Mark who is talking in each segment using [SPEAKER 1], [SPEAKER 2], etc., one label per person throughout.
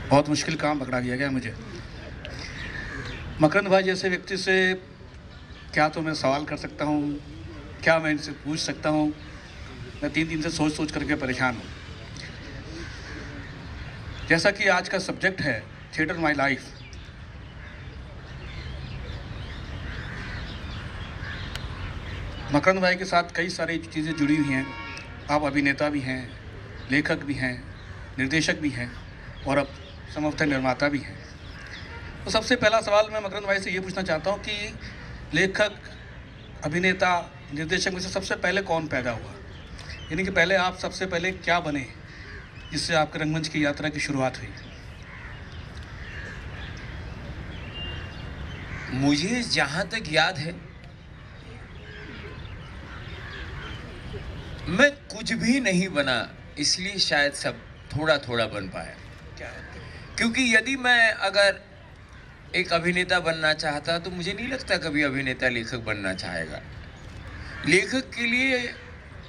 [SPEAKER 1] बहुत मुश्किल काम पकड़ा दिया गया मुझे। मकरंद भाई जैसे व्यक्ति से क्या तो मैं सवाल कर सकता हूँ, क्या मैं इनसे पूछ सकता हूँ? मैं 3 दिन से सोच सोच करके परेशान हूँ। जैसा कि आज का सब्जेक्ट है थिएटर माई लाइफ, मकरंद भाई के साथ कई सारी चीज़ें जुड़ी हुई हैं। आप अभिनेता भी हैं, लेखक भी हैं, निर्देशक भी हैं और अब संभवतः निर्माता भी हैं। तो सबसे पहला सवाल मैं मकरंद भाई से ये पूछना चाहता हूँ कि लेखक, अभिनेता, निर्देशक में से सबसे पहले कौन पैदा हुआ? यानी कि पहले आप सबसे पहले क्या बने जिससे आपके रंगमंच की यात्रा की शुरुआत हुई?
[SPEAKER 2] मुझे जहाँ तक याद है, मैं कुछ भी नहीं बना, इसलिए शायद सब थोड़ा थोड़ा बन पाया।
[SPEAKER 1] क्या?
[SPEAKER 2] क्योंकि यदि मैं अगर एक अभिनेता बनना चाहता तो मुझे नहीं लगता कभी अभिनेता लेखक बनना चाहेगा। लेखक के लिए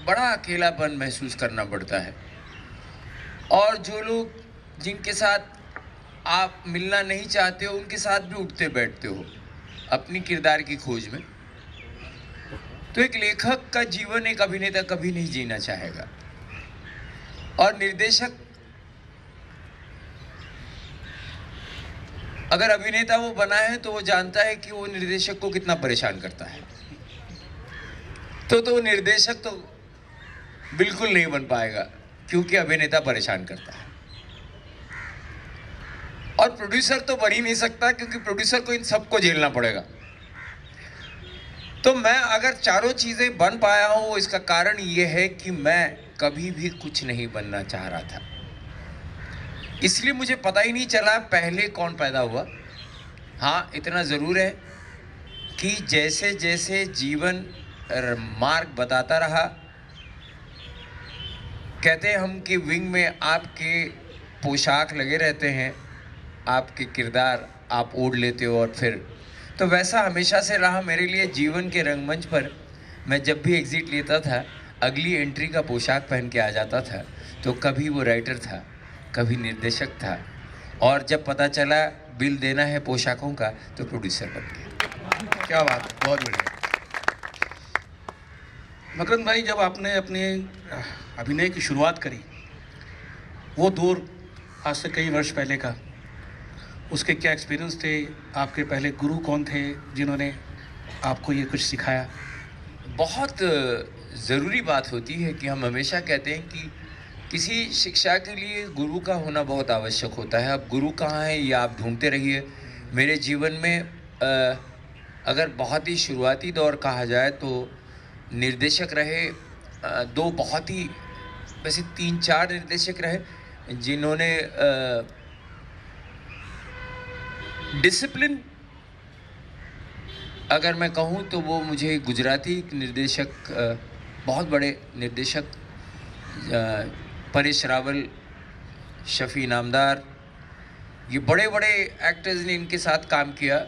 [SPEAKER 2] बड़ा अकेलापन महसूस करना पड़ता है, और जो लोग जिनके साथ आप मिलना नहीं चाहते हो उनके साथ भी उठते बैठते हो अपनी किरदार की खोज में। तो एक लेखक का जीवन एक अभिनेता कभी नहीं जीना चाहेगा। और निर्देशक, अगर अभिनेता वो बना है तो वो जानता है कि वो निर्देशक को कितना परेशान करता है। तो निर्देशक तो बिल्कुल नहीं बन पाएगा, क्योंकि अभिनेता परेशान करता है। और प्रोड्यूसर तो बन ही नहीं सकता, क्योंकि प्रोड्यूसर को इन सबको झेलना पड़ेगा। तो मैं अगर चारों चीजें बन पाया हूं, इसका कारण यह है कि मैं कभी भी कुछ नहीं बनना चाह रहा था, इसलिए मुझे पता ही नहीं चला पहले कौन पैदा हुआ। हाँ, इतना जरूर है कि जैसे जैसे जीवन मार्ग बताता रहा, कहते हैं हम कि विंग में आपके पोशाक लगे रहते हैं, आपके किरदार आप ओढ़ लेते हो, और फिर तो वैसा हमेशा से रहा मेरे लिए। जीवन के रंगमंच पर मैं जब भी एग्जिट लेता था, अगली एंट्री का पोशाक पहन के आ जाता था। तो कभी वो राइटर था, कभी निर्देशक था, और जब पता चला बिल देना है पोशाकों का, तो प्रोड्यूसर बन गया।
[SPEAKER 1] क्या बात, बहुत बढ़िया। मकरंद भाई, जब आपने अपने अभिनय की शुरुआत करी, वो दौर आज से कई वर्ष पहले का, उसके क्या एक्सपीरियंस थे? आपके पहले गुरु कौन थे जिन्होंने आपको ये कुछ सिखाया?
[SPEAKER 2] बहुत ज़रूरी बात होती है कि हम हमेशा कहते हैं कि किसी शिक्षा के लिए गुरु का होना बहुत आवश्यक होता है। अब गुरु कहाँ है ये आप ढूंढते रहिए। मेरे जीवन में अगर बहुत ही शुरुआती दौर कहा जाए तो निर्देशक रहे दो, बहुत ही, वैसे 3-4 निर्देशक रहे जिन्होंने डिसिप्लिन, अगर मैं कहूँ तो वो मुझे गुजराती निर्देशक, बहुत बड़े निर्देशक परेश रावल, शफी इनामदार, ये बड़े बड़े एक्टर्स ने इनके साथ काम किया।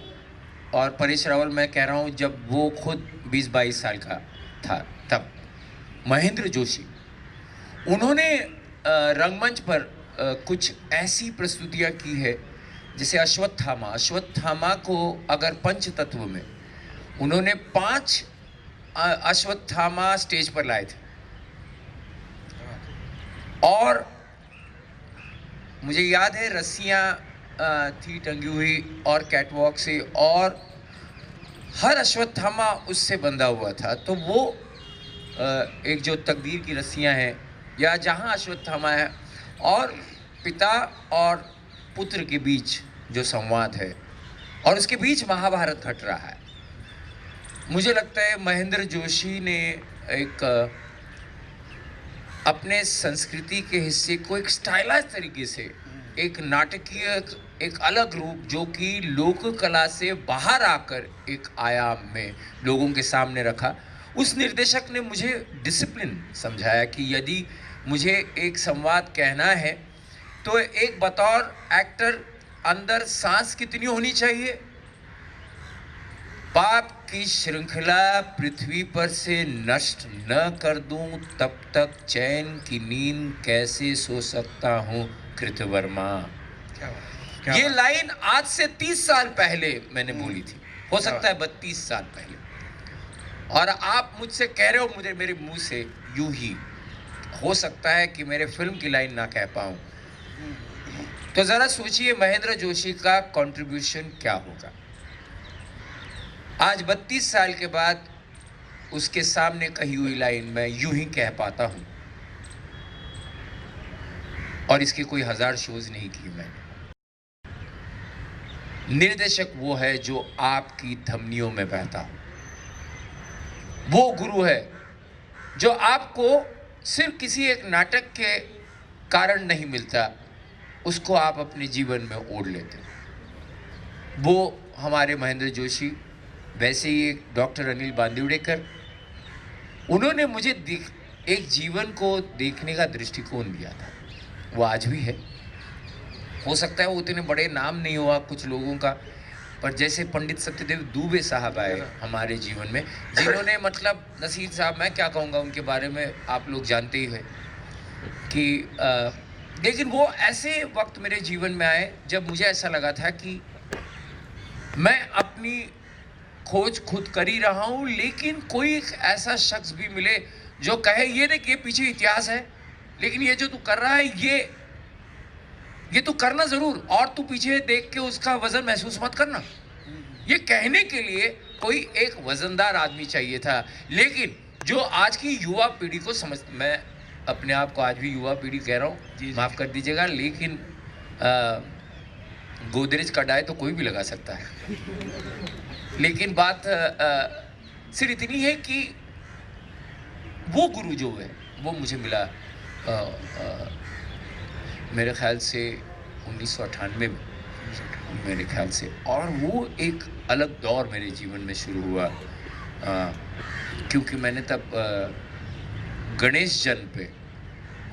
[SPEAKER 2] और परेश रावल मैं कह रहा हूँ जब वो खुद 20-22 साल का था तब। महेंद्र जोशी, उन्होंने रंगमंच पर कुछ ऐसी प्रस्तुतियाँ की है जैसे अश्वत्थामा को अगर पंच तत्व में उन्होंने 5 अश्वत्थामा स्टेज पर लाए थे, और मुझे याद है रस्सियाँ थी टंगी हुई और कैटवॉक से, और हर अश्वत्थामा उससे बंधा हुआ था। तो वो एक जो तकदीर की रस्सियाँ हैं, या जहाँ अश्वत्थामा है और पिता और पुत्र के बीच जो संवाद है, और उसके बीच महाभारत घट रहा है। मुझे लगता है महेंद्र जोशी ने एक अपने संस्कृति के हिस्से को एक स्टाइलाइज तरीके से, एक नाटकीय, एक अलग रूप जो कि लोक कला से बाहर आकर एक आयाम में लोगों के सामने रखा। उस निर्देशक ने मुझे डिसिप्लिन समझाया कि यदि मुझे एक संवाद कहना है तो एक बतौर एक्टर अंदर सांस कितनी होनी चाहिए, पाप की श्रृंखला पृथ्वी पर से नष्ट न कर दूं तब तक चैन की नींद कैसे सो सकता हूं कृतवर्मा।
[SPEAKER 1] क्या
[SPEAKER 2] ये
[SPEAKER 1] बात।
[SPEAKER 2] लाइन आज से 30 साल पहले मैंने बोली थी, हो सकता है 32 साल पहले, और आप मुझसे कह रहे हो मुझे मेरे मुंह से यूं ही। हो सकता है कि मेरे फिल्म की लाइन ना कह पाऊं, तो जरा सोचिए महेंद्र जोशी का कंट्रीब्यूशन क्या होगा। आज 32 साल के बाद उसके सामने कही हुई लाइन मैं यूं ही कह पाता हूं, और इसके कोई 1000 शोज नहीं किए मैंने। निर्देशक वो है जो आपकी धमनियों में बहता हो, वो गुरु है जो आपको सिर्फ किसी एक नाटक के कारण नहीं मिलता, उसको आप अपने जीवन में ओढ़ लेते हो। वो हमारे महेंद्र जोशी, वैसे ही एक डॉक्टर अनिल बांदिवडेकर, उन्होंने मुझे एक जीवन को देखने का दृष्टिकोण दिया था, वो आज भी है। हो सकता है वो उतने बड़े नाम नहीं हुआ कुछ लोगों का, पर जैसे पंडित सत्यदेव दुबे साहब आए हमारे जीवन में, जिन्होंने मतलब नसीर साहब, मैं क्या कहूँगा उनके बारे में, आप लोग जानते ही हैं कि लेकिन वो ऐसे वक्त मेरे जीवन में आए जब मुझे ऐसा लगा था कि मैं अपनी खोज खुद कर ही रहा हूँ, लेकिन कोई एक ऐसा शख्स भी मिले जो कहे ये देख ये पीछे इतिहास है, लेकिन ये जो तू कर रहा है ये तू करना जरूर, और तू पीछे देख के उसका वजन महसूस मत करना। ये कहने के लिए कोई एक वजनदार आदमी चाहिए था। लेकिन जो आज की युवा पीढ़ी को समझ, मैं अपने आप को आज भी युवा पीढ़ी कह रहा हूँ, माफ कर दीजिएगा, लेकिन गोदरेज का डाई तो कोई भी लगा सकता है। लेकिन बात सिर्फ इतनी है कि वो गुरु जो है वो मुझे मिला मेरे ख्याल से 1998 में, मेरे ख्याल से, और वो एक अलग दौर मेरे जीवन में शुरू हुआ, क्योंकि मैंने तब गणेश जन्म पे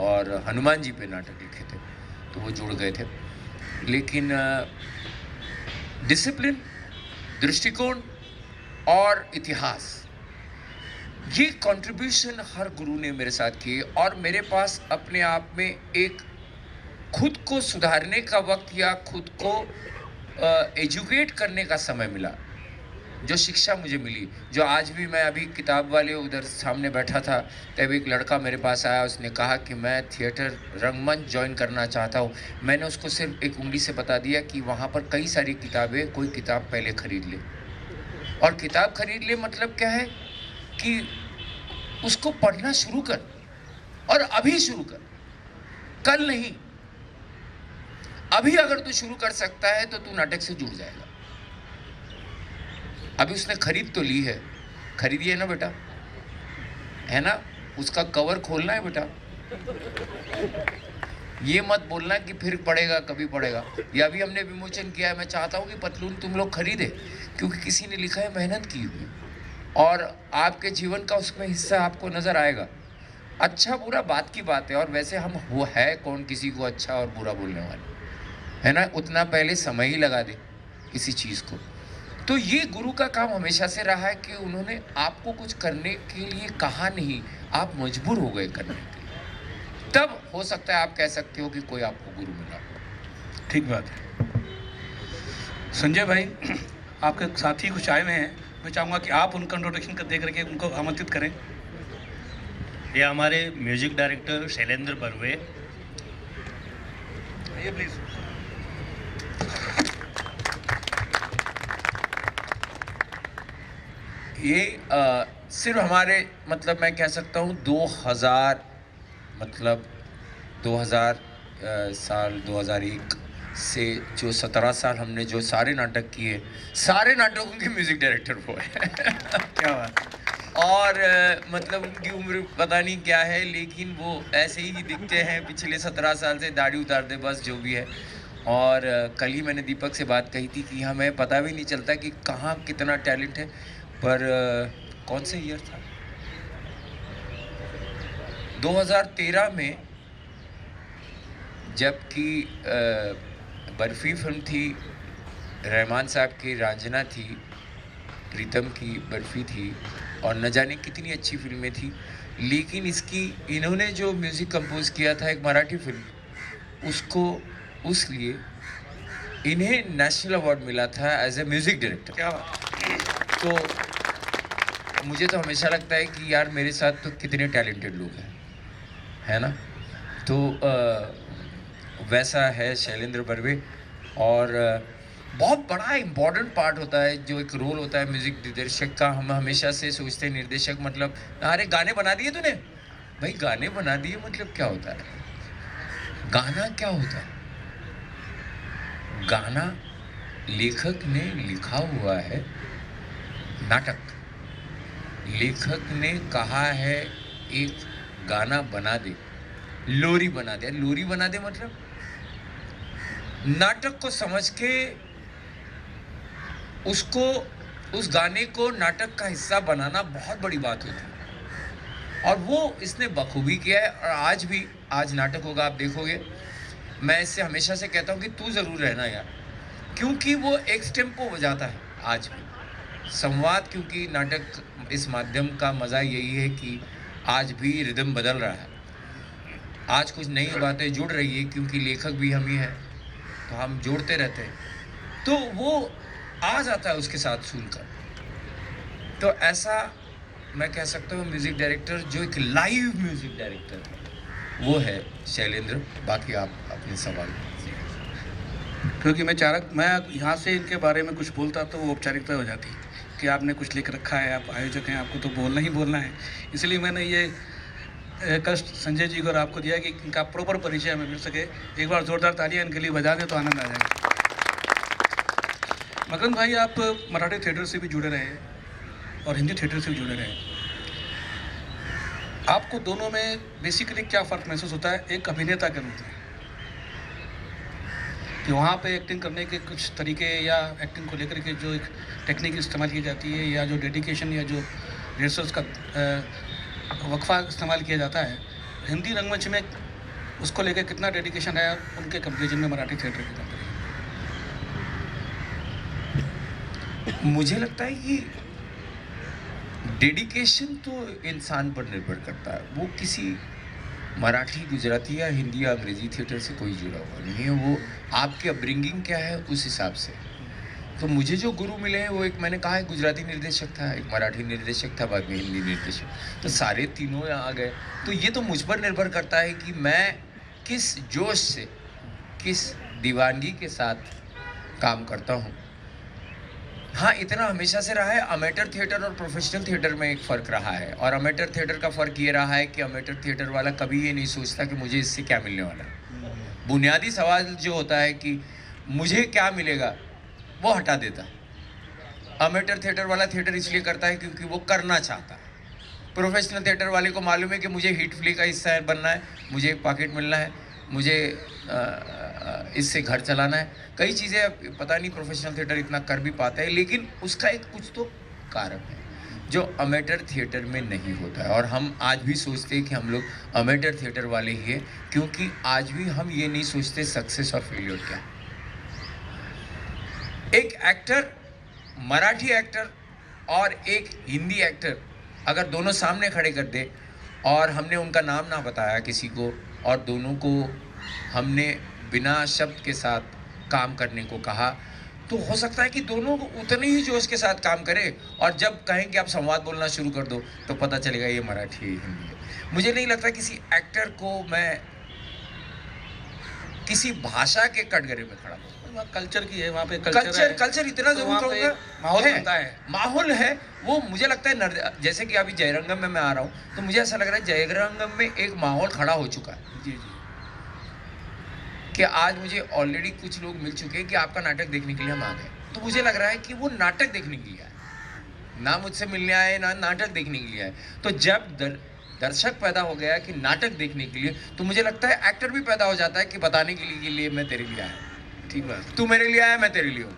[SPEAKER 2] और हनुमान जी पे नाटक लिखे थे, तो वो जुड़ गए थे। लेकिन डिसिप्लिन, दृष्टिकोण और इतिहास, ये कंट्रीब्यूशन हर गुरु ने मेरे साथ किए, और मेरे पास अपने आप में एक खुद को सुधारने का वक्त या खुद को एजुकेट करने का समय मिला, जो शिक्षा मुझे मिली, जो आज भी मैं अभी किताब वाले उधर सामने बैठा था, तब एक लड़का मेरे पास आया, उसने कहा कि मैं थिएटर रंगमंच ज्वाइन करना चाहता हूँ। मैंने उसको सिर्फ एक उंगली से बता दिया कि वहाँ पर कई सारी किताबें, कोई किताब पहले खरीद ले, और किताब खरीद ले मतलब क्या है कि उसको पढ़ना शुरू कर, और अभी शुरू कर, कल नहीं। अभी अगर तू शुरू कर सकता है तो तू नाटक से जुड़ जाएगा। अभी उसने खरीद तो ली है, खरीदी है ना बेटा, है ना, उसका कवर खोलना है बेटा, ये मत बोलना कि फिर पड़ेगा, कभी पड़ेगा। ये अभी हमने विमोचन किया है, मैं चाहता हूँ कि पतलून तुम लोग खरीदे, क्योंकि किसी ने लिखा है, मेहनत की हुई, और आपके जीवन का उसमें हिस्सा आपको नजर आएगा। अच्छा बुरा बात की बात है, और वैसे हम वो है कौन किसी को अच्छा और बुरा बोलने वाले, है ना, उतना पहले समय ही लगा दे किसी चीज़ को। तो ये गुरु का काम हमेशा से रहा है कि उन्होंने आपको कुछ करने के लिए कहा नहीं, आप मजबूर हो गए करने के लिए, तब हो सकता है आप कह सकते हो कि कोई आपको गुरु मिला।
[SPEAKER 1] ठीक बात है। संजय भाई, आपके साथी कुछ आए हुए हैं, मैं चाहूँगा कि आप उनका इंट्रोडक्शन कर दे करके उनको आमंत्रित करें।
[SPEAKER 3] ये हमारे म्यूजिक डायरेक्टर शैलेंद्र बर्वे।
[SPEAKER 1] ये प्लीज़।
[SPEAKER 2] ये सिर्फ हमारे, मतलब मैं कह सकता हूँ 2000 साल 2001 से जो 17 साल हमने जो सारे नाटक किए, सारे नाटकों के म्यूजिक डायरेक्टर वो है।
[SPEAKER 1] क्या बात है।
[SPEAKER 2] और मतलब उनकी उम्र पता नहीं क्या है, लेकिन वो ऐसे ही दिखते हैं, पिछले 17 साल से दाढ़ी उतार दे बस, जो भी है। और कल ही मैंने दीपक से बात कही थी कि हमें पता भी नहीं चलता कि कहाँ कितना टैलेंट है, पर कौन से ईयर था, 2013 में, जबकि बर्फी फिल्म थी, रहमान साहब की रांझना थी, प्रीतम की बर्फी थी, और न जाने कितनी अच्छी फिल्में थी, लेकिन इन्होंने जो म्यूज़िक कंपोज किया था एक मराठी फिल्म, उसको उस लिए इन्हें नेशनल अवार्ड मिला था एज ए म्यूजिक डायरेक्टर।
[SPEAKER 1] क्या बात।
[SPEAKER 2] तो मुझे तो हमेशा लगता है कि यार मेरे साथ तो कितने टैलेंटेड लोग हैं, है ना। तो वैसा है शैलेंद्र बर्वे। और बहुत बड़ा इम्पॉर्टेंट पार्ट होता है, जो एक रोल होता है म्यूजिक निर्देशक का। हम हमेशा से सोचते हैं निर्देशक मतलब अरे गाने बना दिए तूने, भाई गाने बना दिए मतलब क्या होता है, गाना क्या होता है। गाना लेखक ने लिखा हुआ है, नाटक लेखक ने कहा है एक गाना बना दे, लोरी बना दे। लोरी बना दे मतलब नाटक को समझ के उसको, उस गाने को नाटक का हिस्सा बनाना बहुत बड़ी बात होती है, और वो इसने बखूबी किया है। और आज नाटक होगा, आप देखोगे। मैं इससे हमेशा से कहता हूँ कि तू ज़रूर रहना यार, क्योंकि वो एक टेम्पो बजाता है आज भी संवाद। क्योंकि नाटक इस माध्यम का मज़ा यही है कि आज भी रिदम बदल रहा है, आज कुछ नई बातें जुड़ रही है, क्योंकि लेखक भी हम ही हैं, तो हम जोड़ते रहते हैं, तो वो आ जाता है उसके साथ सुनकर। तो ऐसा मैं कह सकता हूँ म्यूज़िक डायरेक्टर जो एक लाइव म्यूज़िक डायरेक्टर है वो है शैलेंद्र। बाकी आप अपने सवाल।
[SPEAKER 1] क्योंकि मैं यहाँ से इनके बारे में कुछ बोलता तो वो औपचारिकता हो जाती कि आपने कुछ लिख रखा है, आप आयोजक हैं, आपको तो बोलना ही बोलना है। इसलिए मैंने ये कष्ट संजय जी को और आपको दिया कि इनका प्रॉपर परिचय हमें मिल सके। एक बार जोरदार तालियां इनके लिए बजा दें तो आनंद आ जाएगा। मकरंद भाई, आप मराठी थिएटर से भी जुड़े रहे और हिंदी थिएटर से भी जुड़े रहे, आपको दोनों में बेसिकली क्या फ़र्क महसूस होता है एक अभिनेता के रूप में, कि वहाँ पे एक्टिंग करने के कुछ तरीके या एक्टिंग को लेकर के जो एक टेक्निक इस्तेमाल की जाती है, या जो डेडिकेशन या जो रिहर्सल्स का वक्फा इस्तेमाल किया जाता है, हिंदी रंगमंच में उसको लेकर कितना डेडिकेशन है उनके कंपेरिजन में मराठी थिएटर के कंपेरिजन?
[SPEAKER 2] मुझे लगता है कि डेडिकेशन तो इंसान पर निर्भर करता है। वो किसी मराठी, गुजराती या हिंदी या अंग्रेजी थिएटर से कोई जुड़ा हुआ नहीं है, वो आपकी अपब्रिंगिंग क्या है उस हिसाब से। तो मुझे जो गुरु मिले हैं वो एक मैंने कहा है गुजराती निर्देशक था, एक मराठी निर्देशक था, बाद में हिंदी निर्देशक। तो सारे तीनों यहाँ आ गए। तो ये तो मुझ पर निर्भर करता है कि मैं किस जोश से, किस दीवानगी के साथ काम करता हूँ। हाँ, इतना हमेशा से रहा है। अमेटर थिएटर और प्रोफेशनल थिएटर में एक फ़र्क रहा है, और अमेटर थिएटर का फ़र्क ये रहा है कि अमेटर थिएटर वाला कभी ये नहीं सोचता कि मुझे इससे क्या मिलने वाला है। बुनियादी सवाल जो होता है कि मुझे क्या मिलेगा, वो हटा देता। अमेटर थिएटर वाला थिएटर इसलिए करता है क्योंकि वो करना चाहता है। प्रोफेशनल थिएटर वाले को मालूम है कि मुझे हिट फ्लिक का हिस्सा बनना है, मुझे पॉकेट मिलना है, मुझे इससे घर चलाना है। कई चीज़ें पता नहीं प्रोफेशनल थिएटर इतना कर भी पाता है, लेकिन उसका एक कुछ तो कारण है जो अमेटर थिएटर में नहीं होता है। और हम आज भी सोचते हैं कि हम लोग अमेटर थिएटर वाले ही हैं, क्योंकि आज भी हम ये नहीं सोचते सक्सेस और फेलियर क्या। एक एक्टर, मराठी एक्टर और एक हिंदी एक्टर अगर दोनों सामने खड़े कर दे और हमने उनका नाम ना बताया किसी को, और दोनों को हमने बिना शब्द के साथ काम करने को कहा, तो हो सकता है कि दोनों उतने ही जोश के साथ काम करें, और जब कहें कि आप संवाद बोलना शुरू कर दो तो पता चलेगा ये मराठी है, हिंदी है। मुझे नहीं लगता किसी एक्टर को मैं किसी भाषा के कटघरे में खड़ा करूँ।
[SPEAKER 1] कल्चर की है वहाँ पे,
[SPEAKER 2] कल्चर इतना
[SPEAKER 1] तो
[SPEAKER 2] जरूर कहूँगा,
[SPEAKER 1] माहौल बनता है,
[SPEAKER 2] माहौल है वो। मुझे लगता है जैसे कि अभी जयरंगम में मैं आ रहा हूँ, तो मुझे ऐसा लग रहा है जयरंगम में एक माहौल खड़ा हो चुका है।
[SPEAKER 1] जी जी,
[SPEAKER 2] कि आज मुझे ऑलरेडी कुछ लोग मिल चुके हैं कि आपका नाटक देखने के लिए हम आ गए। तो मुझे लग रहा है कि वो नाटक देखने के लिए आए, ना मुझसे मिलने आए, ना नाटक देखने के लिए आए। तो जब दर्शक पैदा हो गया कि नाटक देखने के लिए, तो मुझे लगता है एक्टर भी पैदा हो जाता है कि बताने के लिए मैं तेरे लिए आया।
[SPEAKER 1] ठीक बात।
[SPEAKER 2] तू मेरे लिए आया, मैं तेरे लिए हूँ।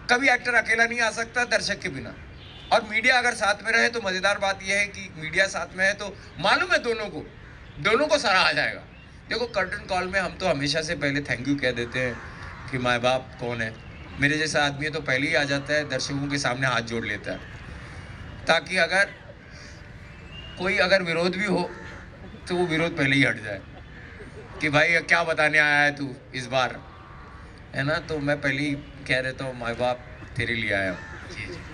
[SPEAKER 2] कभी एक्टर अकेला नहीं आ सकता दर्शक के बिना। और मीडिया अगर साथ में रहे तो मज़ेदार बात यह है कि मीडिया साथ में है तो मालूम है दोनों को सराहा जाएगा। देखो कर्टन कॉल में हम तो हमेशा से पहले थैंक यू कह देते हैं कि माँ बाप कौन है। मेरे जैसा आदमी है तो पहले ही आ जाता है, दर्शकों के सामने हाथ जोड़ लेता है, ताकि अगर कोई विरोध भी हो तो वो विरोध पहले ही हट जाए कि भाई क्या बताने आया है तू इस बार। है ना, तो मैं पहले ही कह रहता हूँ माँ बाप तेरे लिए आया हूँ,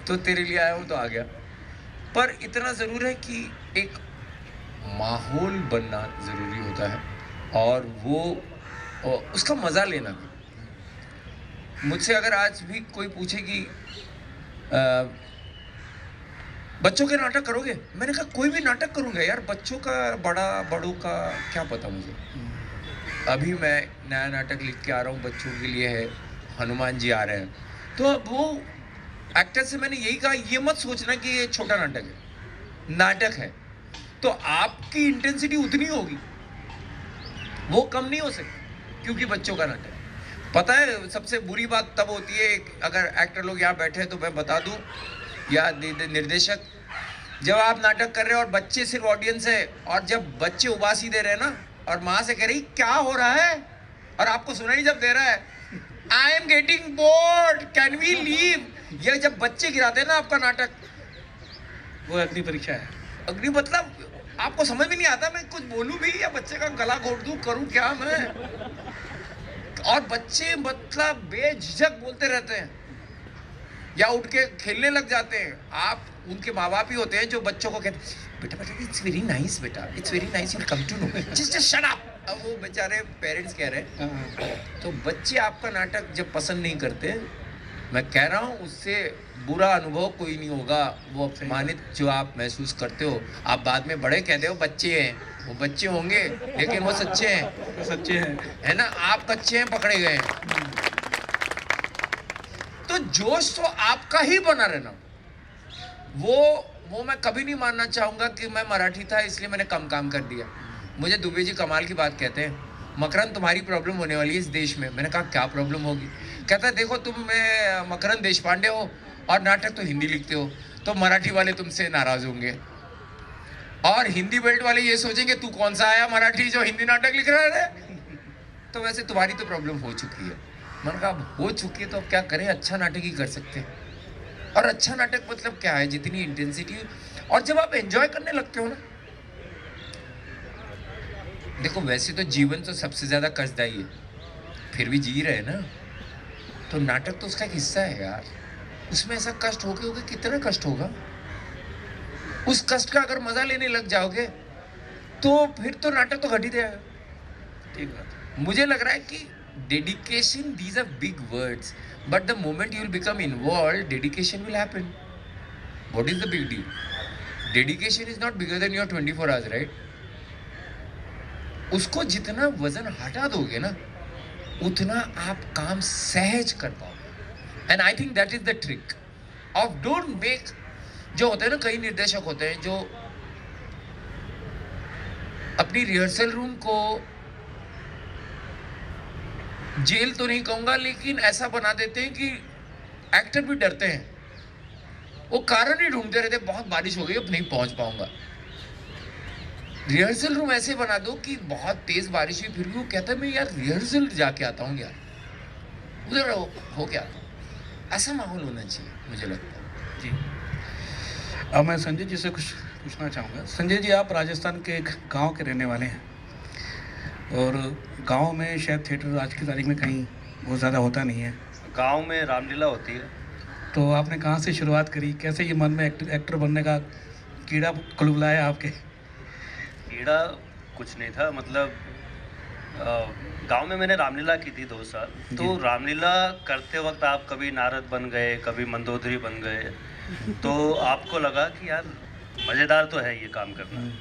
[SPEAKER 2] तो तेरे लिए आया हूँ तो आ गया। पर इतना ज़रूर है कि एक माहौल बनना ज़रूरी होता है और वो उसका मज़ा लेना भी। मुझसे अगर आज भी कोई पूछे कि बच्चों के नाटक करोगे, मैंने कहा कोई भी नाटक करूँगा यार, बच्चों का बड़ों का क्या पता मुझे। अभी मैं नया नाटक लिख के आ रहा हूँ, बच्चों के लिए है, हनुमान जी आ रहे हैं। तो अब वो एक्टर से मैंने यही कहा, ये मत सोचना कि ये छोटा नाटक है, नाटक है तो आपकी इंटेंसिटी उतनी होगी, वो कम नहीं हो सकती, क्योंकि बच्चों का नाटक है। पता है सबसे बुरी बात तब होती है अगर एक्टर लोग यहाँ बैठे हैं तो मैं बता दूं, या निर्देशक, जब आप नाटक कर रहे हो और बच्चे सिर्फ ऑडियंस है, और जब बच्चे उबासी दे रहे हैं ना और माँ से कह रही क्या हो रहा है, और आपको सुनाई जब दे रहा है I am getting bored can we leave, ये जब बच्चे गिराते हैं ना आपका नाटक,
[SPEAKER 1] वो अग्नि परीक्षा है।
[SPEAKER 2] अग्नि मतलब आपको समझ में नहीं आता मैं कुछ बोलूं भी या बच्चे का गला घोट दूं, करूं क्या मैं। और बच्चे मतलब बेझिझक बोलते रहते हैं या उठ के खेलने लग जाते हैं। आप उनके माँ बाप ही होते हैं जो बच्चों को कहते हैं बेटा बेटा इट्स वेरी नाइस, बेटा it's very nice, you come to know, just shut up. अब वो बेचारे पेरेंट्स कह रहे हैं। तो बच्चे आपका नाटक जब पसंद नहीं करते, मैं कह रहा हूँ उससे बुरा अनुभव कोई नहीं होगा। वो अपमानित जो आप महसूस करते हो, आप बाद में बड़े कहते हो बच्चे हैं, वो बच्चे होंगे लेकिन वो सच्चे हैं,
[SPEAKER 1] सच्चे हैं,
[SPEAKER 2] है ना। आप कच्चे हैं, पकड़े गए हैं। तो जोश तो आपका ही बना रहना। वो मैं कभी नहीं मानना चाहूंगा कि मैं मराठी था इसलिए मैंने कम काम कर दिया। मुझे दुबे जी कमाल की बात कहते हैं, मकरंद तुम्हारी प्रॉब्लम होने वाली है इस देश में। मैंने कहा क्या प्रॉब्लम होगी? कहता है देखो तुम मकरंद देशपांडे हो और नाटक तो हिंदी लिखते हो, तो मराठी वाले तुमसे नाराज होंगे और हिंदी बेल्ट वाले ये सोचेंगे तू कौन सा आया मराठी जो हिंदी नाटक लिख रहा है। तो वैसे तुम्हारी तो प्रॉब्लम हो चुकी है। मैंने कहा अब हो चुकी है तो अब क्या करें, अच्छा नाटक ही कर सकते हैं। और अच्छा नाटक मतलब क्या है, जितनी इंटेंसिटी, और जब आप एंजॉय करने लगते हो ना। देखो वैसे तो जीवन तो सबसे ज्यादा कष्टदायी है, फिर भी जी रहे हैं ना, तो नाटक तो उसका एक हिस्सा है यार। उसमें ऐसा कष्ट होगे कितना कष्ट होगा, उस कष्ट का अगर मजा लेने लग जाओगे तो फिर तो नाटक तो घट ही जाएगा। ठीक बात। मुझे लग रहा है कि dedication, these are big words, but the moment you will become involve, dedication will happen. What is the big deal? Dedication is not bigger than your 24 hours, right? उसको जितना वजन हटा दोगे ना, उतना आप काम सहज कर पाओगे। And I think that is the trick of don't make. जो होते हैं ना कई निर्देशक होते हैं जो अपनी रिहर्सल रूम को जेल तो नहीं कहूंगा, लेकिन ऐसा बना देते हैं कि एक्टर भी डरते हैं, वो कारण ही ढूंढते रहते, बहुत बारिश हो गई अब नहीं पहुंच पाऊंगा। रिहर्सल रूम ऐसे बना दो कि बहुत तेज बारिश हुई फिर भी वो कहता है मैं यार रिहर्सल जाके आता हूँ यार, उधर हो के आता हूँ। ऐसा माहौल होना चाहिए मुझे लगता है
[SPEAKER 1] जी। अब मैं संजय जी से कुछ पूछना चाहूँगा। संजय जी, आप राजस्थान के एक गांव के रहने वाले हैं और गांव में शायद थिएटर आज की तारीख में कहीं बहुत ज़्यादा होता नहीं है।
[SPEAKER 3] गांव में रामलीला होती है।
[SPEAKER 1] तो आपने कहाँ से शुरुआत करी, कैसे ये मन में एक्टर बनने का कीड़ा कुलबुलाया आपके?
[SPEAKER 3] कीड़ा कुछ नहीं था, मतलब गांव में मैंने रामलीला की थी 2 साल। तो रामलीला करते वक्त आप कभी नारद बन गए, कभी मंदोदरी बन गए, तो आपको लगा कि यार मज़ेदार तो है ये काम करना।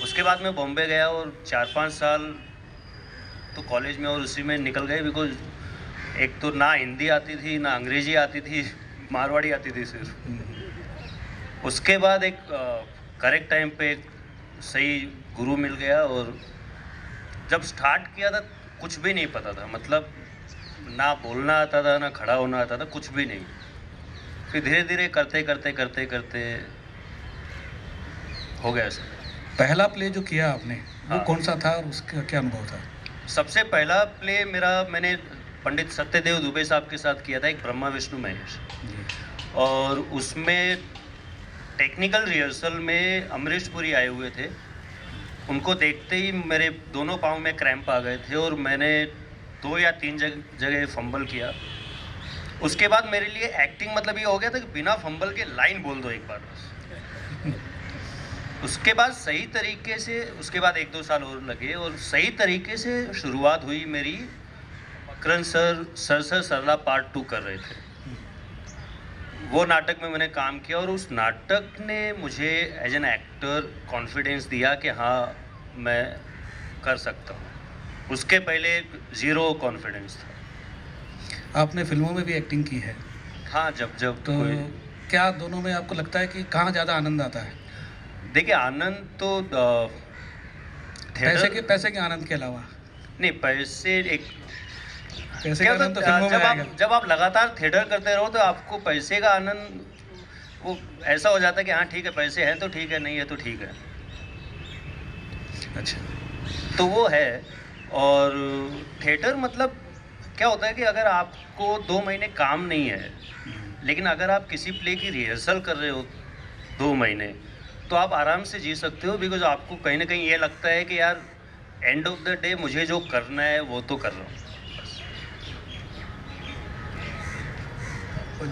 [SPEAKER 3] उसके बाद मैं बॉम्बे गया और 4-5 साल तो कॉलेज में और उसी में निकल गए, बिकॉज एक तो ना हिंदी आती थी ना अंग्रेजी आती थी, मारवाड़ी आती थी सिर्फ। उसके बाद एक करेक्ट टाइम पे एक सही गुरु मिल गया और जब स्टार्ट किया था कुछ भी नहीं पता था, मतलब ना बोलना आता था ना खड़ा होना आता था, कुछ भी नहीं। फिर धीरे धीरे करते करते करते करते हो गया सब।
[SPEAKER 1] पहला प्ले जो किया आपने वो
[SPEAKER 3] हाँ।
[SPEAKER 1] कौन सा था और उसका क्या अनुभव था?
[SPEAKER 3] सबसे पहला प्ले मैंने पंडित सत्यदेव दुबे साहब के साथ किया था, एक ब्रह्मा विष्णु महेश। और उसमें टेक्निकल रिहर्सल में अमरीश पुरी आए हुए थे। उनको देखते ही मेरे दोनों पाँव में क्रैम्प आ गए थे और मैंने 2 या 3 जगह फंबल किया। उसके बाद मेरे लिए एक्टिंग मतलब ये हो गया था कि बिना फंबल के लाइन बोल दो एक बार बस। उसके बाद सही तरीके से, उसके बाद 1-2 साल और लगे और सही तरीके से शुरुआत हुई मेरी। मकरंद सर सरला पार्ट 2 कर रहे थे, वो नाटक में मैंने काम किया और उस नाटक ने मुझे एज एन एक्टर कॉन्फिडेंस दिया कि हाँ मैं कर सकता हूँ। उसके पहले ज़ीरो कॉन्फिडेंस था।
[SPEAKER 1] आपने फिल्मों में भी एक्टिंग की है,
[SPEAKER 3] हाँ, जब
[SPEAKER 1] तो क्या दोनों में आपको लगता है कि कहाँ ज़्यादा आनंद आता है?
[SPEAKER 3] देखिए, आनंद तो
[SPEAKER 1] पैसे के आनंद के अलावा
[SPEAKER 3] नहीं, पैसे
[SPEAKER 1] पैसे
[SPEAKER 3] क्या
[SPEAKER 1] का आनंद तो
[SPEAKER 3] होता
[SPEAKER 1] फिल्मों में आएगा।
[SPEAKER 3] जब आप लगातार थिएटर करते रहो तो आपको पैसे का आनंद वो ऐसा हो जाता है कि हाँ ठीक है, पैसे हैं तो ठीक है, नहीं है तो ठीक है।
[SPEAKER 1] अच्छा,
[SPEAKER 3] तो वो है। और थिएटर मतलब क्या होता है कि अगर आपको 2 महीने काम नहीं है, लेकिन अगर आप किसी प्ले की रिहर्सल कर रहे हो 2 महीने, तो आप आराम से जी सकते हो, बिकॉज आपको कहीं ना कहीं ये लगता है कि यार एंड ऑफ द डे मुझे जो करना है वो तो कर रहा हूँ।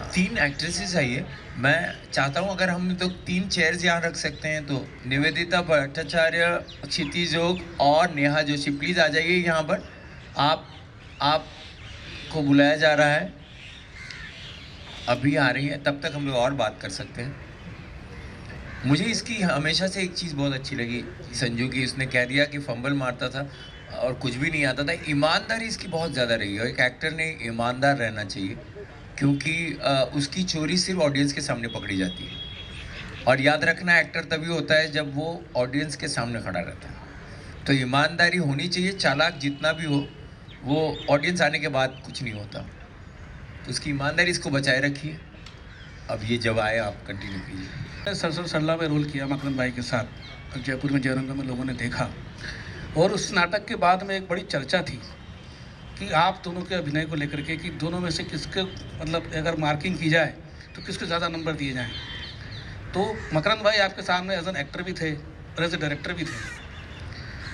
[SPEAKER 2] 3 एक्ट्रेसेस आई है। मैं चाहता हूँ अगर हम तो 3 चेयर्स यहाँ रख सकते हैं तो निवेदिता भट्टाचार्य, क्षितिज जोग और नेहा जोशी, प्लीज़ आ जाइए यहाँ पर। आपको बुलाया जा रहा है, अभी आ रही है, तब तक हम लोग और बात कर सकते हैं। मुझे इसकी हमेशा से एक चीज़ बहुत अच्छी लगी संजू की, उसने कह दिया कि फंबल मारता था और कुछ भी नहीं आता था। ईमानदारी इसकी बहुत ज़्यादा रही है और एक एक्टर ने ईमानदार रहना चाहिए, क्योंकि उसकी चोरी सिर्फ ऑडियंस के सामने पकड़ी जाती है। और याद रखना, एक्टर तभी होता है जब वो ऑडियंस के सामने खड़ा रहता है। तो ईमानदारी होनी चाहिए, चालाक जितना भी हो वो ऑडियंस आने के बाद कुछ नहीं होता। तो उसकी ईमानदारी इसको बचाए रखिए। अब ये जब आए आप कंटिन्यू कीजिए।
[SPEAKER 1] सरसर सरला में रोल किया मकरंद भाई के साथ, जयपुर में जयरंगा में लोगों ने देखा, और उस नाटक के बाद में एक बड़ी चर्चा थी कि आप दोनों के अभिनय को लेकर के कि दोनों में से किसके, मतलब अगर मार्किंग की जाए तो किसको ज़्यादा नंबर दिए जाएं। तो मकरंद भाई आपके सामने एज एन एक्टर भी थे और एज ए डायरेक्टर भी थे,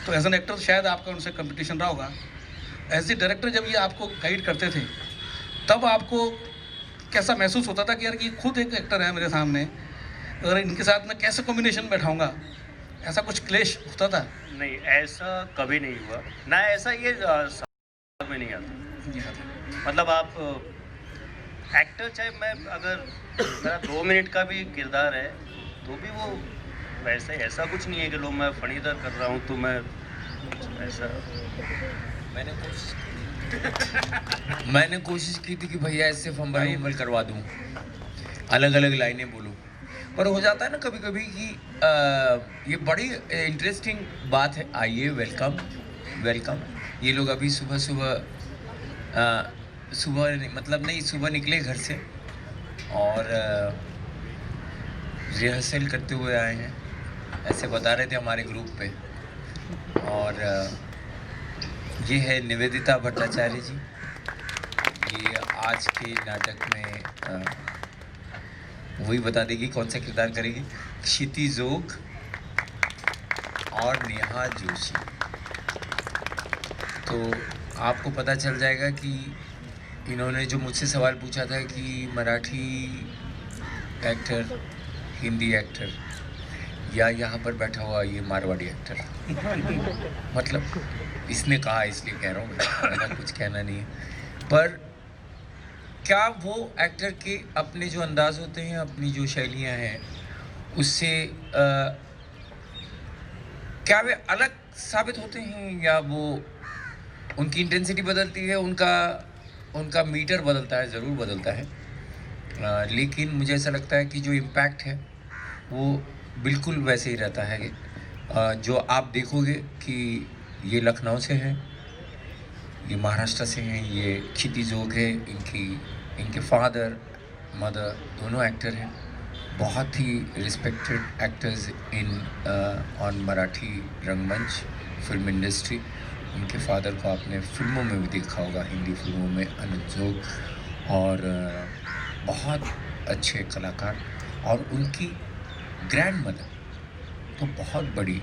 [SPEAKER 1] तो एज एन एक्टर शायद आपका उनसे कंपटीशन रहा होगा। एज ए डायरेक्टर जब ये आपको गाइड करते थे तब आपको कैसा महसूस होता था कि यार ये खुद एक एक्टर है मेरे सामने और इनके साथ मैं कैसे कॉम्बिनेशन बैठाऊँगा, ऐसा कुछ क्लेश होता था?
[SPEAKER 3] नहीं, ऐसा कभी नहीं हुआ ना, ऐसा ये समझ में नहीं आता। मतलब आप एक्टर, चाहे मैं अगर मेरा 2 मिनट का भी किरदार है तो भी वो वैसे, ऐसा कुछ नहीं है कि लो मैं फणीदार कर रहा हूँ तो मैं ऐसा।
[SPEAKER 2] मैंने कोशिश की थी कि भैया ऐसे फंबल करवा दूँ, अलग अलग लाइनें बोलूँ, पर हो जाता है ना कभी कभी कि ये बड़ी इंटरेस्टिंग बात है। आइए, वेलकम वेलकम। ये लोग अभी सुबह मतलब नहीं, सुबह निकले घर से और रिहर्सल करते हुए आए हैं, ऐसे बता रहे थे हमारे ग्रुप पे। और ये है निवेदिता भट्टाचार्य जी, ये आज के नाटक में वही बता देगी कौन सा किरदार करेगी। क्षितिज जोग और नेहा जोशी। तो आपको पता चल जाएगा कि इन्होंने जो मुझसे सवाल पूछा था कि मराठी एक्टर, हिंदी एक्टर या यहाँ पर बैठा हुआ ये मारवाड़ी एक्टर मतलब इसने कहा इसलिए कह रहा हूँ, मेरा कुछ कहना नहीं है। पर क्या वो एक्टर के अपने जो अंदाज होते हैं, अपनी जो शैलियाँ हैं, उससे क्या वे अलग साबित होते हैं या वो उनकी इंटेंसिटी बदलती है, उनका मीटर बदलता है, ज़रूर बदलता है। लेकिन मुझे ऐसा लगता है कि जो इम्पैक्ट है वो बिल्कुल वैसे ही रहता है। जो आप देखोगे कि ये लखनऊ से हैं, ये महाराष्ट्र से हैं, ये क्षितिज जोग है, इनके फादर मदर दोनों एक्टर हैं, बहुत ही respected actors in on Marathi रंगमंच फिल्म इंडस्ट्री। उनके फादर को आपने फिल्मों में भी देखा होगा, हिंदी फिल्मों में, अनुज जोग, और बहुत अच्छे कलाकार। और उनकी ग्रैंड मदर तो बहुत बड़ी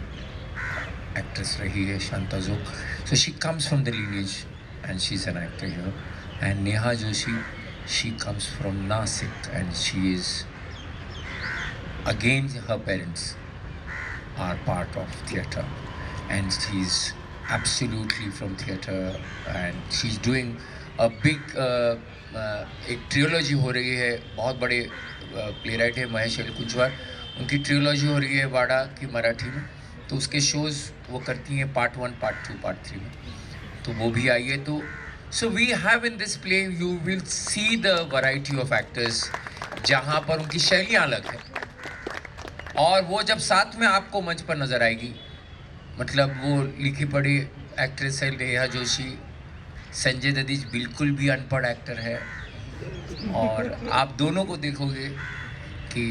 [SPEAKER 2] एक्ट्रेस रही है, शांता जोग। So she comes from the lineage and she's an actor here. And Neha Joshi, she comes from Nasik, and she is, again, her parents are part of theatre, and she's absolutely from theatre, and she's doing a big एक ट्रियोलॉजी हो रही है. बहुत बड़े play right है Mahesh L कुंजवार, उनकी ट्रियोलॉजी हो रही है वाड़ा की मराठी में, तो उसके शोज़ वो करती हैं पार्ट 1, पार्ट 2, पार्ट 3 में, तो वो भी आई है. तो so we have in this play you will see the variety of actors, जहाँ पर उनकी शैलियाँ अलग है, और वो जब साथ में आपको मंच पर नज़र आएगी, मतलब वो लिखी पढ़ी एक्ट्रेस है नेहा जोशी. संजय दत्त बिल्कुल भी अनपढ़ एक्टर है, और आप दोनों को देखोगे कि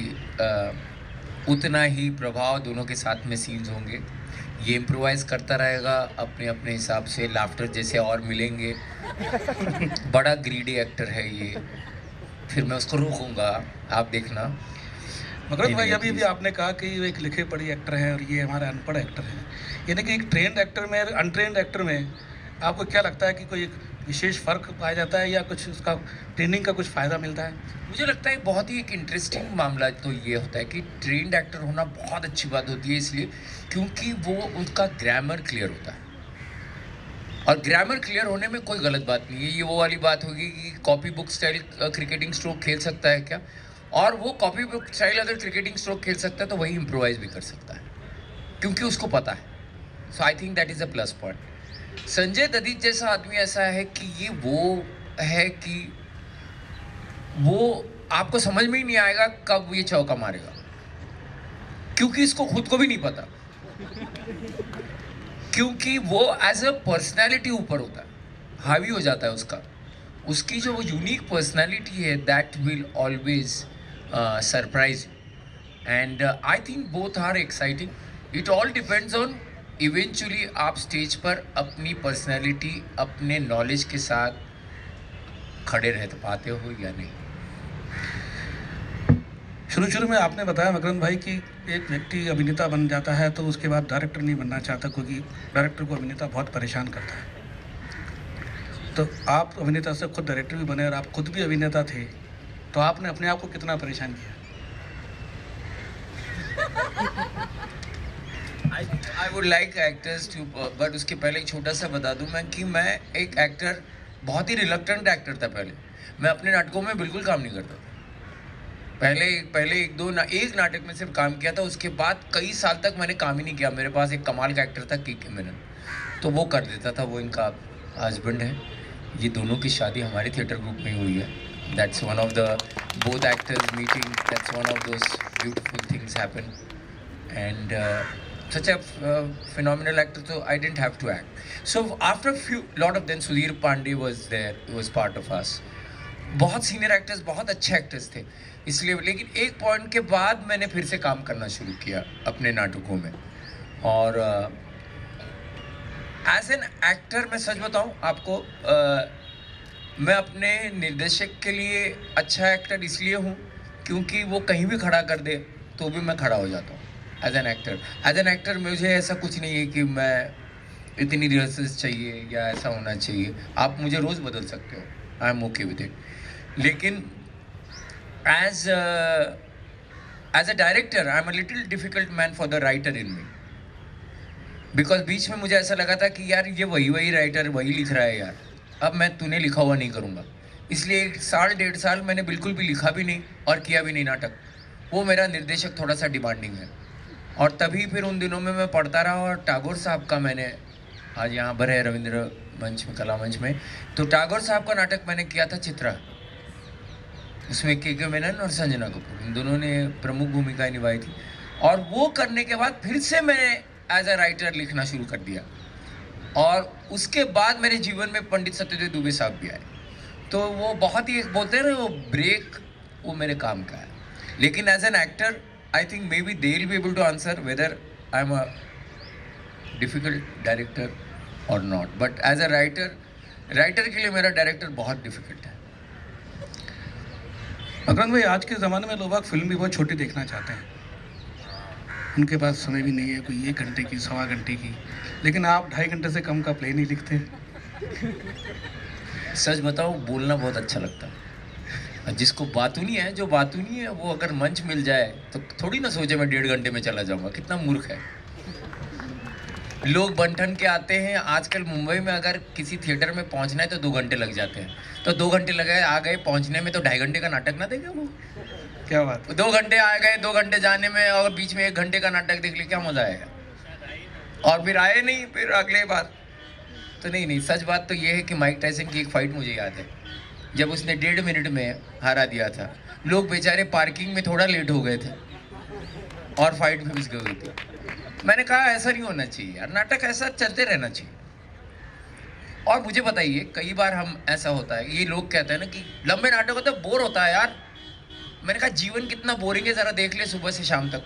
[SPEAKER 2] उतना ही प्रभाव दोनों के साथ में सीन्स होंगे. ये इम्प्रोवाइज़ करता रहेगा अपने अपने हिसाब से, लाफ्टर जैसे और मिलेंगे. बड़ा ग्रीडी एक्टर है ये, फिर मैं उसको रोकूंगा, आप देखना.
[SPEAKER 1] मकरंद भाई, अभी भी आपने कहा कि वो एक लिखे पढ़ी एक्टर है और ये हमारे अनपढ़ एक्टर हैं, यानी कि एक ट्रेंड एक्टर में और अनट्रेंड एक्टर में आपको क्या लगता है कि कोई एक विशेष फ़र्क पाया जाता है, या कुछ उसका ट्रेनिंग का कुछ फ़ायदा मिलता है?
[SPEAKER 2] मुझे लगता है बहुत ही एक इंटरेस्टिंग मामला तो ये होता है कि ट्रेंड एक्टर होना बहुत अच्छी बात होती है, इसलिए क्योंकि वो उनका ग्रामर क्लियर होता है, और ग्रामर क्लियर होने में कोई गलत बात नहीं है. ये वो वाली बात होगी कि copy book style cricketing stroke खेल सकता है क्या, और वो कॉपी बुक स्टाइल अगर क्रिकेटिंग स्ट्रोक खेल सकता है तो वही इम्प्रोवाइज भी कर सकता है, क्योंकि उसको पता है. So I think that is a plus point. Sanjay Dutt जैसा आदमी ऐसा है कि ये वो है कि वो आपको समझ में ही नहीं आएगा कब ये चौका मारेगा, क्योंकि इसको खुद को भी नहीं पता, क्योंकि वो एज अ पर्सनैलिटी ऊपर होता है, हावी हो जाता है उसका. उसकी जो वो यूनिक पर्सनैलिटी है that will always surprise you, and I think both are exciting. It all depends on eventually आप स्टेज पर अपनी पर्सनैलिटी, अपने नॉलेज के साथ खड़े रह पाते हो या नहीं.
[SPEAKER 1] शुरू में आपने बताया मकरंद भाई कि एक व्यक्ति अभिनेता बन जाता है तो उसके बाद डायरेक्टर नहीं बनना चाहता, क्योंकि डायरेक्टर को अभिनेता बहुत परेशान करता है. तो आप अभिनेता से खुद डायरेक्टर भी बने और आप खुद भी अभिनेता थे, तो आपने अपने आप को कितना परेशान किया?
[SPEAKER 2] I would like actors to, but उसके पहले एक छोटा सा बता दूं मैं कि मैं एक एक्टर, बहुत ही रिलक्टेंट एक्टर था. पहले मैं अपने नाटकों में बिल्कुल काम नहीं करता था. पहले एक नाटक में सिर्फ काम किया था, उसके बाद कई साल तक मैंने काम ही नहीं किया. मेरे पास एक कमाल का एक्टर था के मेनन, तो वो कर देता था. वो इनका हस्बैंड है. ये दोनों की शादी हमारे थिएटर ग्रुप में हुई है. That's one of the both actors meeting, that's one of those beautiful things happen, and such a phenomenal actor, so I didn't have to act. So after lot of them, Sudhir Pandey was there, he was part of us. बहुत senior actors, बहुत अच्छे actors थे, इसलिए. लेकिन एक point के बाद मैंने फिर से काम करना शुरू किया अपने नाटकों में, और एज एन एक्टर मैं सच बताऊं आपको, मैं अपने निर्देशक के लिए अच्छा एक्टर इसलिए हूं क्योंकि वो कहीं भी खड़ा कर दे तो भी मैं खड़ा हो जाता हूं. एज एन एक्टर मुझे ऐसा कुछ नहीं है कि मैं इतनी रिहर्सल्स चाहिए या ऐसा होना चाहिए. आप मुझे रोज़ बदल सकते हो, I am okay with it. लेकिन as a director I am a little difficult man for the writer in me, because बीच में मुझे ऐसा लगा था कि यार ये वही राइटर वही लिख रहा है यार, अब मैं तूने लिखा हुआ नहीं करूँगा. इसलिए 1 साल 1.5 साल मैंने बिल्कुल भी लिखा भी नहीं और किया भी नहीं नाटक. वो मेरा निर्देशक थोड़ा सा डिमांडिंग है, और तभी फिर उन दिनों में मैं पढ़ता रहा. और टैगोर साहब का मैंने, आज यहाँ पर है रविंद्र मंच में, कला मंच में, तो टैगोर साहब का नाटक मैंने किया था चित्रा. उसमें के मेनन और संजना कपूर, इन दोनों ने प्रमुख भूमिकाएं निभाई थी. और वो करने के बाद फिर से मैंने एज अ राइटर लिखना शुरू कर दिया, और उसके बाद मेरे जीवन में पंडित सत्यदेव दुबे साहब भी आए. तो वो बहुत ही बोलते हैं ना, वो ब्रेक वो मेरे काम का है. लेकिन as an actor I think maybe they'll be able to answer whether I'm a difficult director or not. But as a writer के लिए मेरा डायरेक्टर बहुत डिफिकल्ट है.
[SPEAKER 1] मकरंद भाई, आज के ज़माने में लोग फिल्म भी बहुत छोटी देखना चाहते हैं, उनके पास समय भी नहीं है, कोई 1 घंटे की, 1.25 घंटे की, लेकिन आप 2.5 घंटे से कम का प्ले नहीं लिखते.
[SPEAKER 2] सच बताऊं, बोलना बहुत अच्छा लगता है। और जिसको बातूनी है, जो बातूनी है, वो अगर मंच मिल जाए तो थोड़ी ना सोचे मैं 1.5 घंटे में चला जाऊंगा। कितना मूर्ख है। लोग बन-ठन के आते हैं। आजकल मुंबई में अगर किसी थिएटर में पहुंचना है तो 2 घंटे लग जाते हैं। तो 2 घंटे लगे आ गए पहुंचने में, तो 2.5 घंटे का नाटक ना देखे वो।
[SPEAKER 1] क्या बात है।
[SPEAKER 2] 2 घंटे आ गए, 2 घंटे जाने में, और बीच में 1 घंटे का नाटक देख ले, क्या मजा आएगा। और फिर आए नहीं, फिर अगले बार तो नहीं। सच बात तो ये है कि माइक टायसन की एक फाइट मुझे याद है, जब उसने 1.5 मिनट में हरा दिया था। लोग बेचारे पार्किंग में थोड़ा लेट हो गए थे और फाइट में घुस गई थी। मैंने कहा ऐसा नहीं होना चाहिए यार, नाटक ऐसा चलते रहना चाहिए। और मुझे बताइए, कई बार हम ऐसा होता है, ये लोग कहते हैं ना कि लंबे नाटक होते हैं, बोर होता है यार। मैंने कहा जीवन कितना बोरिंग है, जरा देख ले सुबह से शाम तक।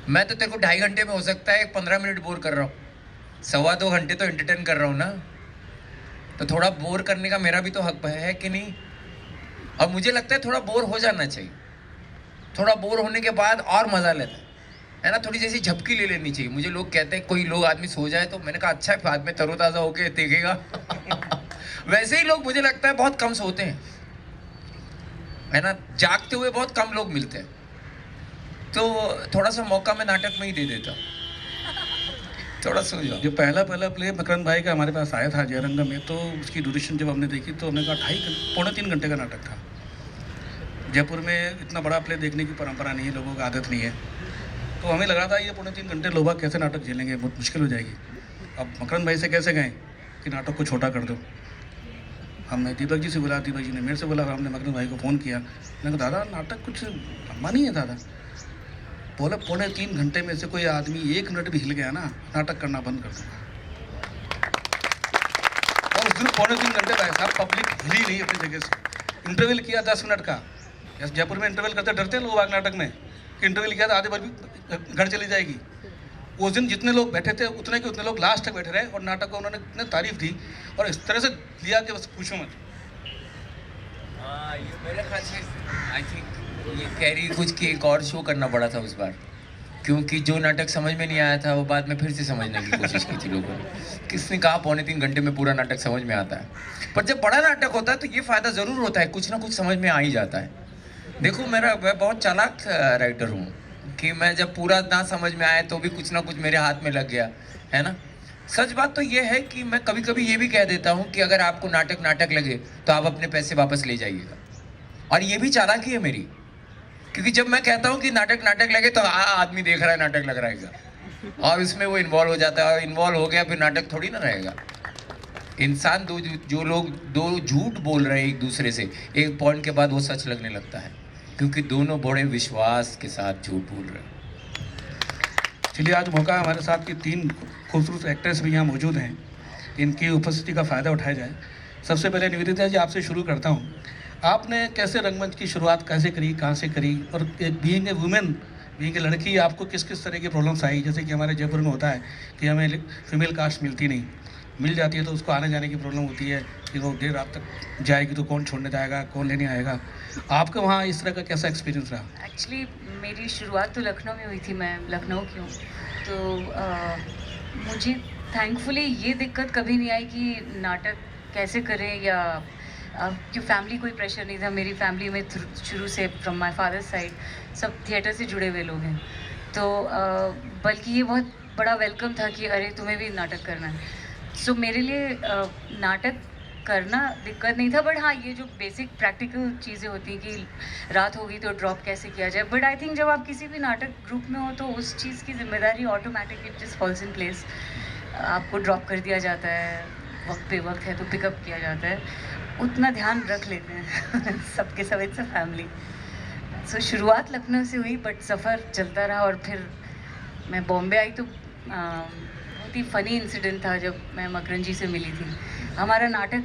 [SPEAKER 2] मैं तो तेरे को 2.5 घंटे में हो सकता है 15 मिनट बोर कर रहा हूँ, 1.25-2 घंटे तो एंटरटेन कर रहा हूँ ना। तो थोड़ा बोर करने का मेरा भी तो हक है कि नहीं। और मुझे लगता है थोड़ा बोर हो जाना चाहिए। थोड़ा बोर होने के बाद और मज़ा लेता है ना, थोड़ी जैसी झपकी ले लेनी चाहिए। मुझे लोग कहते हैं कोई लोग आदमी सो जाए, तो मैंने कहा अच्छा है, बाद में तरोताज़ा होके देखेगा। वैसे ही लोग मुझे लगता है बहुत कम सोते हैं, है ना। जागते हुए बहुत कम लोग मिलते हैं। तो थोड़ा सा मौका मैं नाटक में ही दे देता हूँ, थोड़ा सो जाओ।
[SPEAKER 1] जो पहला प्ले मकरंद भाई का हमारे पास आया था जयरंगम में, तो उसकी ड्यूरेशन जब हमने देखी तो हमने कहा 2.5-3 घंटे का नाटक था। जयपुर में इतना बड़ा प्ले देखने की परंपरा नहीं है, लोगों की आदत नहीं है। तो हमें लग रहा था ये 2.5-3 घंटे लोग कैसे नाटक झेलेंगे, बहुत मुश्किल हो जाएगी। अब मकरंद भाई से कैसे गए कि नाटक को छोटा कर दो। हमने दीपक जी से बोला, दीपक जी ने मेरे से बोला, हमने मकरंद भाई को फ़ोन किया। मैंने कहा दादा नाटक कुछ लंबा नहीं है दादा। बोले 2.5-3 घंटे में से कोई आदमी 1 मिनट भी हिल गया ना, नाटक करना बंद कर दूंगा। और उस दिन 2.5-3 घंटे भाई साहब पब्लिक हिली नहीं अपनी जगह से। इंटरवल किया 10 मिनट का। जयपुर में इंटरवल करते डरते हैं लोग आग नाटक में कि इंटरवल किया तो आधे भर भी घर चली जाएगी। उस दिन जितने लोग बैठे थे उतने के उतने लोग लास्ट तक बैठे रहे, और नाटक को उन्होंने इतनी तारीफ दी और इस तरह से लिया कि बस पूछो मत।
[SPEAKER 2] हाँ, ये मेरे ख्याल से आई थिंक ये कैरी कुछ की एक और शो करना पड़ा था उस बार, क्योंकि जो नाटक समझ में नहीं आया था वो बाद में फिर से समझने की कोशिश की थी लोगों ने। किसने कहा 2.5-3 घंटे में पूरा नाटक समझ में आता है। पर जब बड़ा नाटक होता है तो ये फ़ायदा ज़रूर होता है, कुछ ना कुछ समझ में आ ही जाता है। देखो मैं बहुत चालाक राइटर हूँ कि मैं जब पूरा ना समझ में आए तो भी कुछ ना कुछ मेरे हाथ में लग गया, है ना। सच बात तो ये है कि मैं कभी कभी ये भी कह देता हूँ कि अगर आपको नाटक लगे तो आप अपने पैसे वापस ले जाइएगा। और ये भी चालाकी है मेरी, क्योंकि जब मैं कहता हूँ कि नाटक लगे तो आदमी देख रहा है नाटक लग रहा है, और इसमें वो इन्वॉल्व हो जाता है, और इन्वॉल्व हो गया फिर नाटक थोड़ी ना रहेगा। इंसान जो लोग दो झूठ बोल रहे हैं एक दूसरे से, एक पॉइंट के बाद वो सच लगने लगता है, क्योंकि दोनों बड़े विश्वास के साथ झूठ बोल रहे हैं।
[SPEAKER 1] चलिए आज मौका हमारे साथ की 3 खूबसूरत एक्ट्रेस भी यहाँ मौजूद हैं, इनकी उपस्थिति का फ़ायदा उठाया जाए। सबसे पहले निवेदिता जी आपसे शुरू करता हूँ। आपने कैसे रंगमंच की शुरुआत कैसे करी, कहाँ से करी, और being a women, being a लड़की, आपको किस किस तरह की प्रॉब्लम्स आई। जैसे कि हमारे जयपुर में होता है कि हमें फीमेल कास्ट मिलती नहीं, मिल जाती है तो उसको आने जाने की प्रॉब्लम होती है कि वो देर रात तक जाएगी तो कौन छोड़ने जाएगा, कौन लेने आएगा। आपका वहाँ इस तरह का कैसा एक्सपीरियंस रहा?
[SPEAKER 4] एक्चुअली मेरी शुरुआत तो लखनऊ में हुई थी, मैं लखनऊ की हूँ। तो मुझे थैंकफुली ये दिक्कत कभी नहीं आई कि नाटक कैसे करें, या कि फैमिली कोई प्रेशर नहीं था। मेरी फैमिली में शुरू से फ्रॉम माय फादर्स साइड सब थिएटर से जुड़े हुए लोग हैं। तो बल्कि ये बहुत बड़ा वेलकम था कि अरे तुम्हें भी नाटक करना है। सो मेरे लिए नाटक करना दिक्कत नहीं था। बट हाँ, ये जो बेसिक प्रैक्टिकल चीज़ें होती हैं कि रात होगी तो ड्रॉप कैसे किया जाए। बट आई थिंक जब आप किसी भी नाटक ग्रुप में हो तो उस चीज़ की जिम्मेदारी automatically just falls in place. आपको ड्रॉप कर दिया जाता है, वक्त पे वक्त है तो पिकअप किया जाता है, उतना ध्यान रख लेते हैं सबके सब, इट्स अ फैमिली। सो शुरुआत लखनऊ से हुई, बट सफ़र चलता रहा। और फिर मैं बॉम्बे आई तो बहुत ही फ़नी इंसिडेंट था जब मैं मकरंद जी से मिली थी। हमारा नाटक,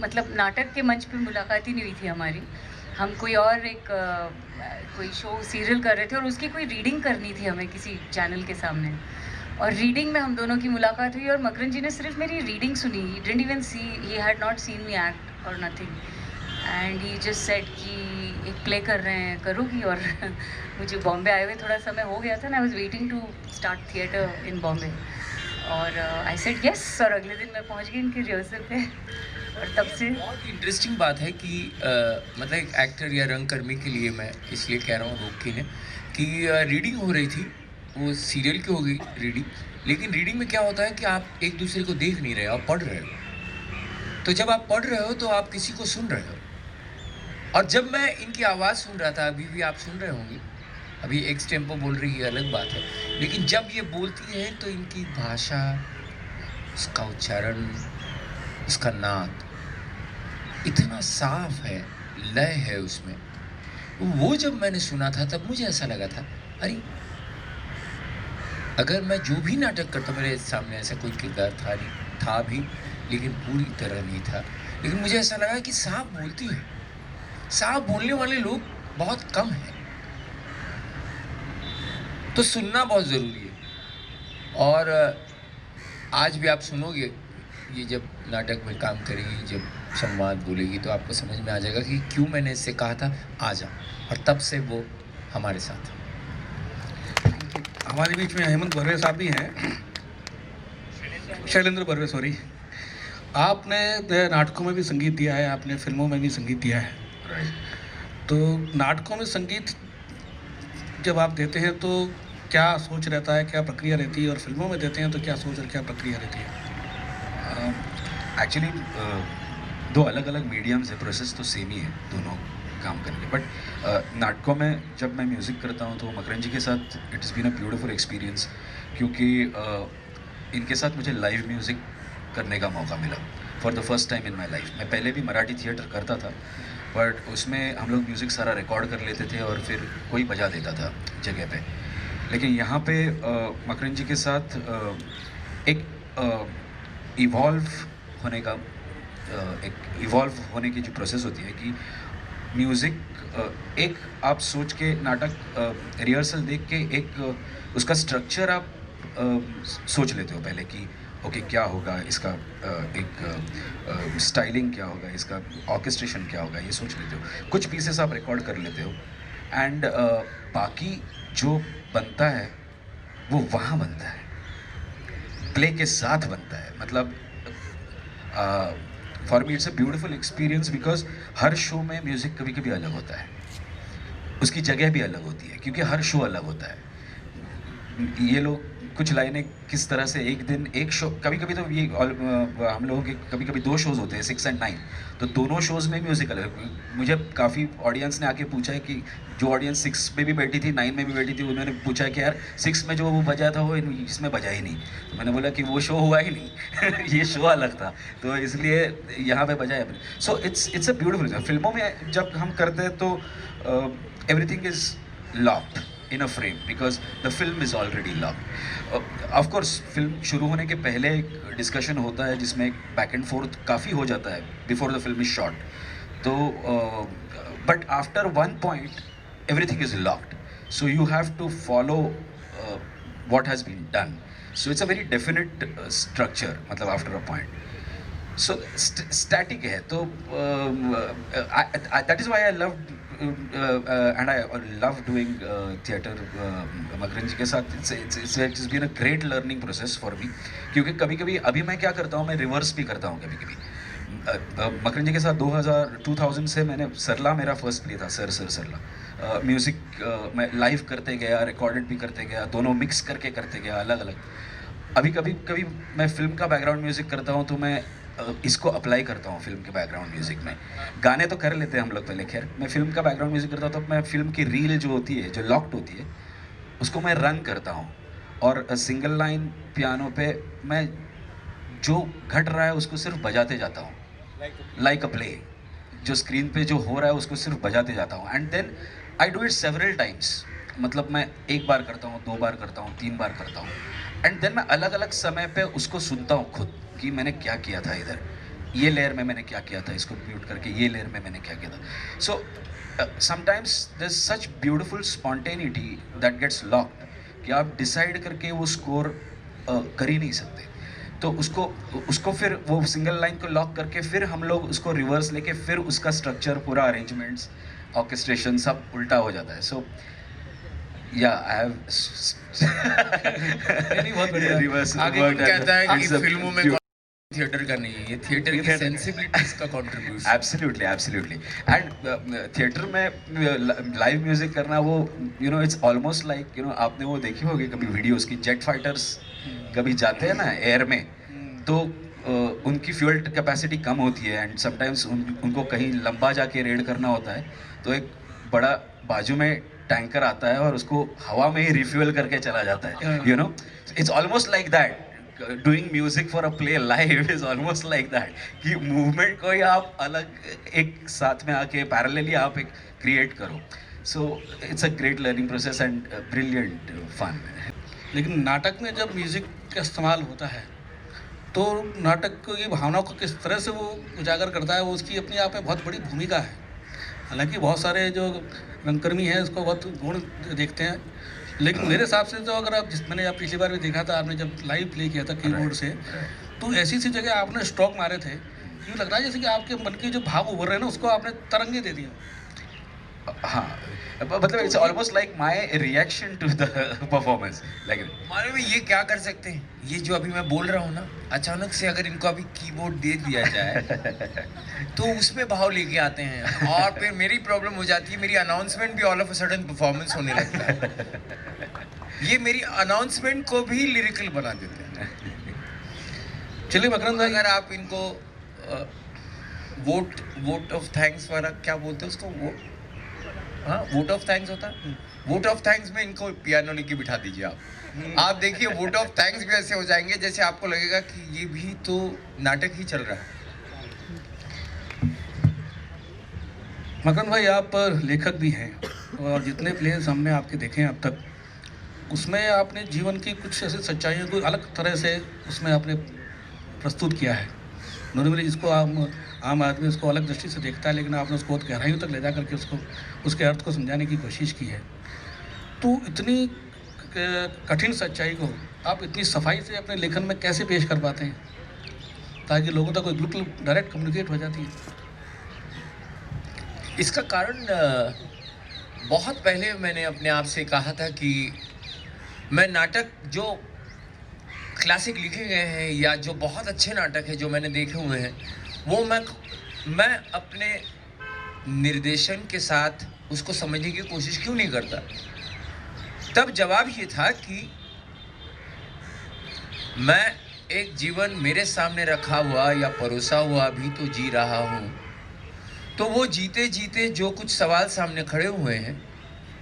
[SPEAKER 4] मतलब नाटक के मंच पे मुलाकात ही नहीं हुई थी हमारी। हम कोई और एक कोई शो सीरियल कर रहे थे और उसकी कोई रीडिंग करनी थी हमें किसी चैनल के सामने, और रीडिंग में हम दोनों की मुलाकात हुई। और मकरंद जी ने सिर्फ मेरी रीडिंग सुनी, he didn't even see, he had not seen me act और nothing, and he just said कि एक प्ले कर रहे हैं, करोगी? और मुझे बॉम्बे आए हुए थोड़ा समय हो गया था ना, I was waiting to start theatre in Bombay, और आई सेड यस, और अगले दिन मैं पहुंच गई इनकी रिहर्सल पे, और तब से
[SPEAKER 2] बहुत इंटरेस्टिंग बात है कि मतलब एक एक्टर या रंगकर्मी के लिए मैं इसलिए कह रहा हूँ रोक के ने कि रीडिंग हो रही थी, वो सीरियल की हो गई रीडिंग, लेकिन रीडिंग में क्या होता है कि आप एक दूसरे को देख नहीं रहे, आप पढ़ रहे हो। तो जब आप पढ़ रहे हो तो आप किसी को सुन रहे हो, और जब मैं इनकी आवाज़ सुन रहा था, अभी भी आप सुन रहे होंगे, अभी एक्स टेम्पो बोल रही है अलग बात है, लेकिन जब ये बोलती है तो इनकी भाषा, उसका उच्चारण, उसका नाद इतना साफ है, लय है उसमें। वो जब मैंने सुना था तब मुझे ऐसा लगा था, अरे अगर मैं जो भी नाटक करता, मेरे सामने ऐसा कोई किरदार था भी, लेकिन पूरी तरह नहीं था, लेकिन मुझे ऐसा लगा कि साफ बोलती है, साफ बोलने वाले लोग बहुत कम हैं, तो सुनना बहुत ज़रूरी है। और आज भी आप सुनोगे, ये जब नाटक में काम करेगी, जब संवाद बोलेगी, तो आपको समझ में आ जाएगा कि क्यों मैंने इससे कहा था आ जा, और तब से वो हमारे साथ है।
[SPEAKER 1] हमारे बीच में हेमंत बर्वे साहब भी हैं, शैलेंद्र बर्वे, सॉरी। आपने नाटकों में भी संगीत दिया है, आपने फिल्मों में भी संगीत दिया है, तो नाटकों में संगीत जब आप देते हैं तो क्या सोच रहता है, क्या प्रक्रिया रहती है, और फिल्मों में देते हैं तो क्या सोच और क्या प्रक्रिया रहती है?
[SPEAKER 5] एक्चुअली दो अलग अलग मीडियम्स है, प्रोसेस तो सेम ही है दोनों काम करने, बट नाटकों में जब मैं म्यूज़िक करता हूँ तो मकरन जी के साथ it is been a beautiful experience, क्योंकि इनके साथ मुझे लाइव म्यूज़िक करने का मौका मिला for the first time in my life. मैं पहले भी मराठी थिएटर करता था, बट उसमें हम लोग म्यूज़िक सारा रिकॉर्ड कर लेते थे और फिर कोई बजा देता था जगह पे, लेकिन यहाँ पे मकरन जी के साथ एक इवॉल्व होने का की जो प्रोसेस होती है कि म्यूज़िक एक आप सोच के नाटक रिहर्सल देख के एक उसका स्ट्रक्चर आप सोच लेते हो पहले कि ओके क्या होगा इसका, एक स्टाइलिंग क्या होगा इसका, ऑर्केस्ट्रेशन क्या होगा, ये सोच लेते हो, कुछ पीसेस आप रिकॉर्ड कर लेते हो, एंड बाकी जो बनता है वो वहाँ बनता है, प्ले के साथ बनता है। मतलब for me it's a beautiful experience, because her show में म्यूज़िक कभी कभी अलग होता है, उसकी जगह भी अलग होती है, क्योंकि हर शो अलग होता है। ये लोग कुछ लाइनें किस तरह से एक दिन एक शो, कभी कभी तो ये हम लोगों के कभी कभी 2 शोज़ होते हैं 6 और 9, तो दोनों शोज़ में म्यूज़िक अलग। मुझे काफ़ी ऑडियंस ने आके पूछा है कि जो ऑडियंस 6 में भी बैठी थी, 9 में भी बैठी थी, उन्होंने पूछा है कि यार 6 में जो वो बजा था वो इसमें बजा ही नहीं। तो मैंने बोला कि वो शो हुआ ही नहीं ये शो अलग था, तो इसलिए यहाँ पे बजाया मैंने। सो इट्स अ ब्यूटीफुल। फिल्मों में जब हम करते हैं तो everything is locked in a frame, because the film is already locked. Of course film शुरू होने के पहले एक डिस्कशन होता है जिसमें बैक एंड फोर्थ काफ़ी हो जाता है before the film is shot, तो but after one point everything is locked, so you have to follow what has been done. So it's a very definite structure, मतलब after a point. So static है, तो that is why I loved and I love doing theatre Makarand ji के साथ. It's been a great learning process for me, क्योंकि कभी कभी अभी मैं क्या करता हूँ, मैं रिवर्स भी करता हूँ कभी कभी। मकरन जी के साथ 2000 से मैंने सरला, मेरा फर्स्ट प्ले था सर सरला। म्यूज़िक मैं लाइव करते गया, रिकॉर्डेड भी करते गया, दोनों मिक्स करके करते गया अलग अलग। अभी कभी मैं फिल्म का बैकग्राउंड म्यूज़िक करता हूँ तो मैं इसको अप्लाई करता हूँ फिल्म के बैकग्राउंड म्यूज़िक में। गाने तो कर लेते हैं हम लोग पहले, खैर मैं फिल्म का बैकग्राउंड म्यूज़िक करता हूँ तो मैं फिल्म की रील जो होती है, जो लॉक्ड होती है, उसको मैं रन करता हूँ, और सिंगल लाइन पियानो पे मैं जो घट रहा है उसको सिर्फ बजाते जाता हूँ, लाइक अ प्ले। जो स्क्रीन पे जो हो रहा है उसको सिर्फ बजाते जाता हूँ, and then I do it several times. मतलब मैं 1 बार करता हूँ, 2 बार करता हूँ, 3 बार करता हूँ, एंड देन मैं अलग अलग समय पे उसको सुनता हूँ खुद कि मैंने क्या किया था, इधर ये लेयर में मैंने क्या किया था, इसको म्यूट करके ये लेयर में मैंने क्या किया था। So sometimes there is such beautiful spontaneity that gets locked कि आप डिसाइड करके वो स्कोर कर ही नहीं सकते। तो उसको फिर वो सिंगल लाइन को लॉक करके फिर हम लोग उसको रिवर्स लेके फिर उसका स्ट्रक्चर, पूरा अरेंजमेंट्स, ऑर्केस्ट्रेशन सब उल्टा हो जाता है। सो Yeah, I have
[SPEAKER 1] नहीं, बहुत बढ़िया।
[SPEAKER 5] reverse
[SPEAKER 2] आगे
[SPEAKER 5] worked
[SPEAKER 2] कौन
[SPEAKER 5] at
[SPEAKER 2] कहता है
[SPEAKER 5] it's
[SPEAKER 2] कि
[SPEAKER 5] a
[SPEAKER 2] फिल्मों में
[SPEAKER 5] pure-
[SPEAKER 2] थिएटर का नहीं है, ये थिएटर की सेंसिबिलिटीज का contribution.
[SPEAKER 5] Absolutely, absolutely. And theatre में लाइव म्यूजिक करना वो इट्स ऑलमोस्ट लाइक आपने वो देखी होगी कभी वीडियोस की जेट फाइटर्स कभी जाते हैं ना एयर में तो उनकी फ्यूल कैपेसिटी कम होती है एंड समटाइम्स उनको कहीं लंबा जाके रेड करना होता है तो एक बड़ा बाजू में टैंकर आता है और उसको हवा में ही रिफ्यूल करके चला जाता है it's almost like that doing music for a play live is almost like that कि मूवमेंट को ही आप अलग एक साथ में आके पैरेलली आप एक क्रिएट करो so it's a great learning process and brilliant fun.
[SPEAKER 1] लेकिन नाटक में जब म्यूज़िक का इस्तेमाल होता है तो नाटक की भावनाओं को किस तरह से वो उजागर करता है वो उसकी अपने आप में बहुत बड़ी भूमिका है। हालांकि बहुत सारे जो रंगकर्मी हैं उसको बहुत गुण देखते हैं लेकिन मेरे हिसाब से तो अगर मैंने आप पिछली बार भी देखा था आपने जब लाइव प्ले किया था कीबोर्ड से तो ऐसी सी जगह आपने स्ट्रोक मारे थे यूँ लग रहा है जैसे कि आपके मन के जो भाव उभर रहे हैं ना उसको आपने तरंगे दे दिया।
[SPEAKER 5] हाँ मतलब it's almost like my reaction to the performance like
[SPEAKER 2] हमारे में ये क्या कर सकते हैं, ये जो अभी मैं बोल रहा हूँ ना अचानक से अगर इनको अभी कीबोर्ड दे दिया जाए तो उसमें भाव लेके आते हैं और फिर मेरी प्रॉब्लम हो जाती है, मेरी अनाउंसमेंट भी all of a sudden performance होने लगता है। ये मेरी अनाउंसमेंट को भी लिरिकल बना देते हैं।
[SPEAKER 1] चलिए मकरंद भाई
[SPEAKER 2] अगर आप इनको वोट ऑफ थैंक्स वाला क्या बोलते हैं उसको, हाँ वोट ऑफ थैंक्स होता है, वोट ऑफ थैंक्स में इनको पियानो लेके बिठा दीजिए आप देखिए वोट ऑफ थैंक्स भी ऐसे हो जाएंगे जैसे आपको लगेगा कि ये भी तो नाटक ही चल रहा है।
[SPEAKER 1] मकरंद भाई आप लेखक भी हैं और जितने प्लेस हमने आपके देखे हैं अब तक उसमें आपने जीवन की कुछ ऐसी सच्चाइयों को अलग तरह से उसमें आपने प्रस्तुत किया है। नॉर्मली जिसको आम आदमी उसको अलग दृष्टि से देखता है लेकिन आपने उसको बहुत गहराइयों तक ले जा करके उसको उसके अर्थ को समझाने की कोशिश की है। तो इतनी कठिन सच्चाई को आप इतनी सफाई से अपने लेखन में कैसे पेश कर पाते हैं ताकि लोगों तक बिल्कुल डायरेक्ट कम्युनिकेट हो जाती है?
[SPEAKER 2] इसका कारण बहुत पहले मैंने अपने आप से कहा था कि मैं नाटक जो क्लासिक लिखे गए हैं या जो बहुत अच्छे नाटक हैं जो मैंने देखे हुए हैं वो मैं अपने निर्देशन के साथ उसको समझने की कोशिश क्यों नहीं करता। तब जवाब ये था कि मैं एक जीवन मेरे सामने रखा हुआ या परोसा हुआ भी तो जी रहा हूँ, तो वो जीते जीते जो कुछ सवाल सामने खड़े हुए हैं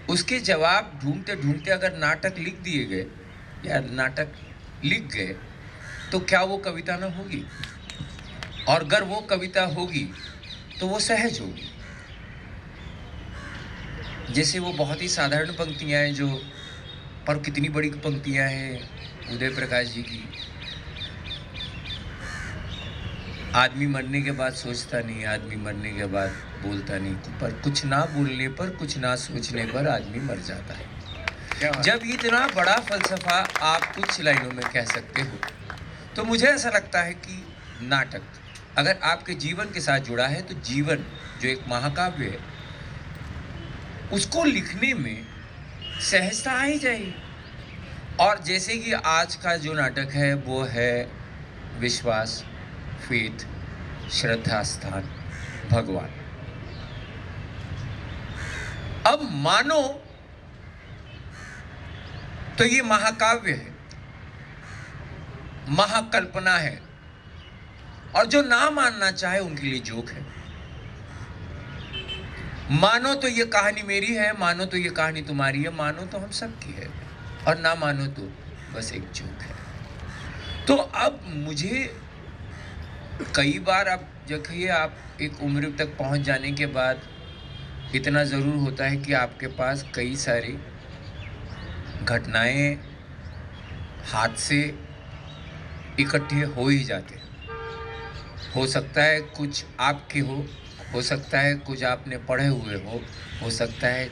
[SPEAKER 2] उसके जवाब ढूंढते ढूंढते अगर नाटक लिख दिए गए या नाटक लिख गए तो क्या वो कविता ना होगी, और अगर वो कविता होगी तो वो सहज होगी। जैसे वो बहुत ही साधारण पंक्तियां हैं जो पर कितनी बड़ी पंक्तियां हैं उदय प्रकाश जी की, आदमी मरने के बाद सोचता नहीं, आदमी मरने के बाद बोलता नहीं, पर कुछ ना बोलने पर कुछ ना सोचने पर आदमी मर जाता है। जब इतना बड़ा फलसफा आप कुछ लाइनों में कह सकते हो तो मुझे ऐसा लगता है कि नाटक अगर आपके जीवन के साथ जुड़ा है तो जीवन जो एक महाकाव्य है उसको लिखने में सहजता आ ही जाएगी। और जैसे कि आज का जो नाटक है वो है विश्वास, फेथ, श्रद्धा स्थान, भगवान। अब मानो तो ये महाकाव्य है, महाकल्पना है, और जो ना मानना चाहे उनके लिए जोक है। मानो तो ये कहानी मेरी है, मानो तो ये कहानी तुम्हारी है, मानो तो हम सबकी है, और ना मानो तो बस एक जोक है। तो अब मुझे कई बार आप देखिए, आप एक उम्र तक पहुंच जाने के बाद इतना ज़रूर होता है कि आपके पास कई सारी घटनाएं, हादसे इकट्ठे हो ही जाते हैं। हो सकता है कुछ आपके हो सकता है कुछ आपने पढ़े हुए हो सकता है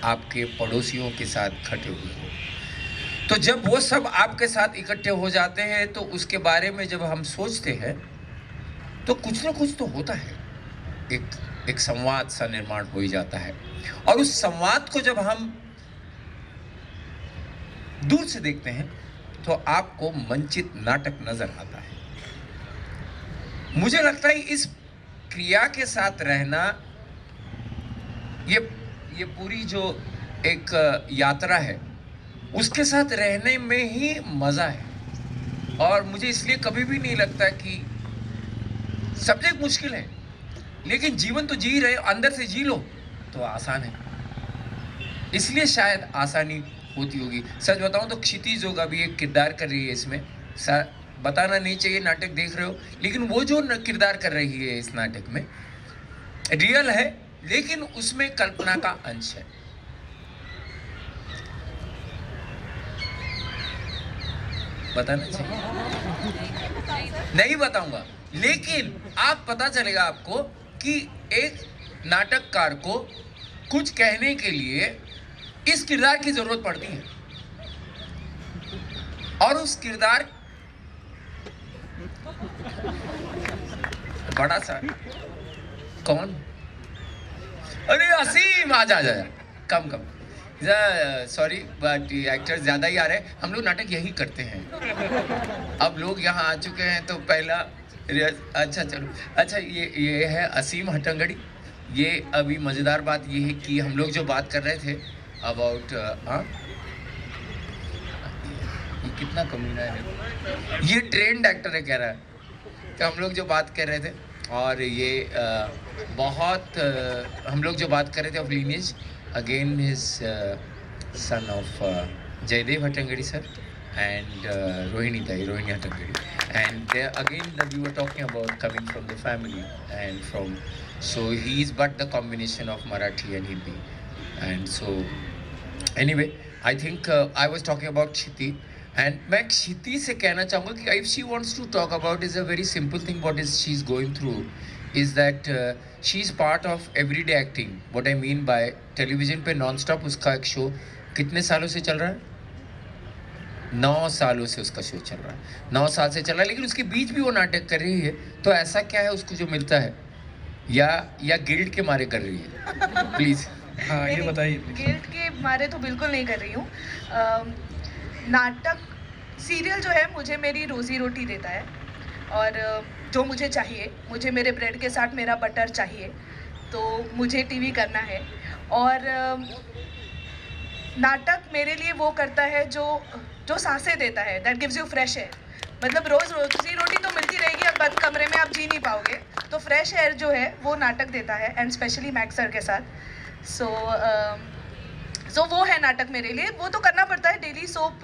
[SPEAKER 2] आपके पड़ोसियों के साथ खटे हुए हो। तो जब वो सब आपके साथ इकट्ठे हो जाते हैं तो उसके बारे में जब हम सोचते हैं तो कुछ ना कुछ तो होता है, एक संवाद सा निर्माण हो ही जाता है। और उस संवाद को जब हम दूर से देखते हैं तो आपको मंचित नाटक नजर आता है। मुझे लगता है इस क्रिया के साथ रहना, ये पूरी जो एक यात्रा है, उसके साथ रहने में ही मजा है। और मुझे इसलिए कभी भी नहीं लगता कि सब्जेक्ट मुश्किल है, लेकिन जीवन तो जी रहे, अंदर से जी लो तो आसान है, इसलिए शायद आसानी होती होगी। सच बताऊं तो क्षितिज जोगा भी एक किरदार कर रही है इसमें, बताना नहीं चाहिए, नाटक देख रहे हो, लेकिन वो जो किरदार कर रही है इस नाटक में रियल है, लेकिन उसमें कल्पना का अंश है। बताना चाहिए, नहीं बताऊंगा, लेकिन आप पता चलेगा आपको कि एक नाटककार को कुछ कहने के लिए इस किरदार की जरूरत पड़ती है, और उस किरदार बड़ा सा कौन, अरे असीम, आ जा कम सॉरी बट एक्टर्स ज़्यादा ही आ रहे हैं, हम लोग नाटक यही करते हैं। अब लोग यहाँ आ चुके हैं तो पहला अच्छा चलो, अच्छा ये है असीम हटंगड़ी। ये अभी मज़ेदार बात ये है कि हम लोग जो बात कर रहे थे अबाउट ये कितना कमीना है, ये ट्रेंड एक्टर है कह रहा है। तो हम लोग जो बात कर रहे थे, और ये बहुत हम लोग जो बात कर रहे थे of lineage, again his son of Jaidev Hattangadi sir and Rohini Hattangadi, and again we were talking about coming from the family and from, so he is but the combination of Marathi and Hindi, and so anyway I think I was talking about Kshiti, and मैं क्षिति से कहना चाहूँगा कि if she wants to talk about is a very simple thing, what is she's going through is that she's part of everyday acting. What I mean by television पे non-stop उसका एक show कितने सालों से चल रहा है, 9 सालों से उसका शो चल रहा है, 9 साल से चल रहा है, लेकिन उसके बीच भी वो नाटक कर रही है। तो ऐसा क्या है उसको जो मिलता है, या गिल्ड के मारे कर रही है? प्लीज़
[SPEAKER 1] हाँ ये बताइए।
[SPEAKER 6] गिल्ट के मारे तो बिल्कुल नहीं कर रही हूँ। नाटक सीरियल जो है मुझे मेरी रोज़ी रोटी देता है, और जो मुझे चाहिए, मुझे मेरे ब्रेड के साथ मेरा बटर चाहिए, तो मुझे टीवी करना है। और नाटक मेरे लिए वो करता है जो सांसें देता है, that gives you fresh air. मतलब रोज़ रोज़ी रोटी तो मिलती रहेगी, अब बंद कमरे में आप जी नहीं पाओगे, तो फ्रेश एयर जो है वो नाटक देता है, एंड स्पेशली मैक्स सर के साथ। सो वो है नाटक मेरे लिए, वो तो करना पड़ता है। डेली सोप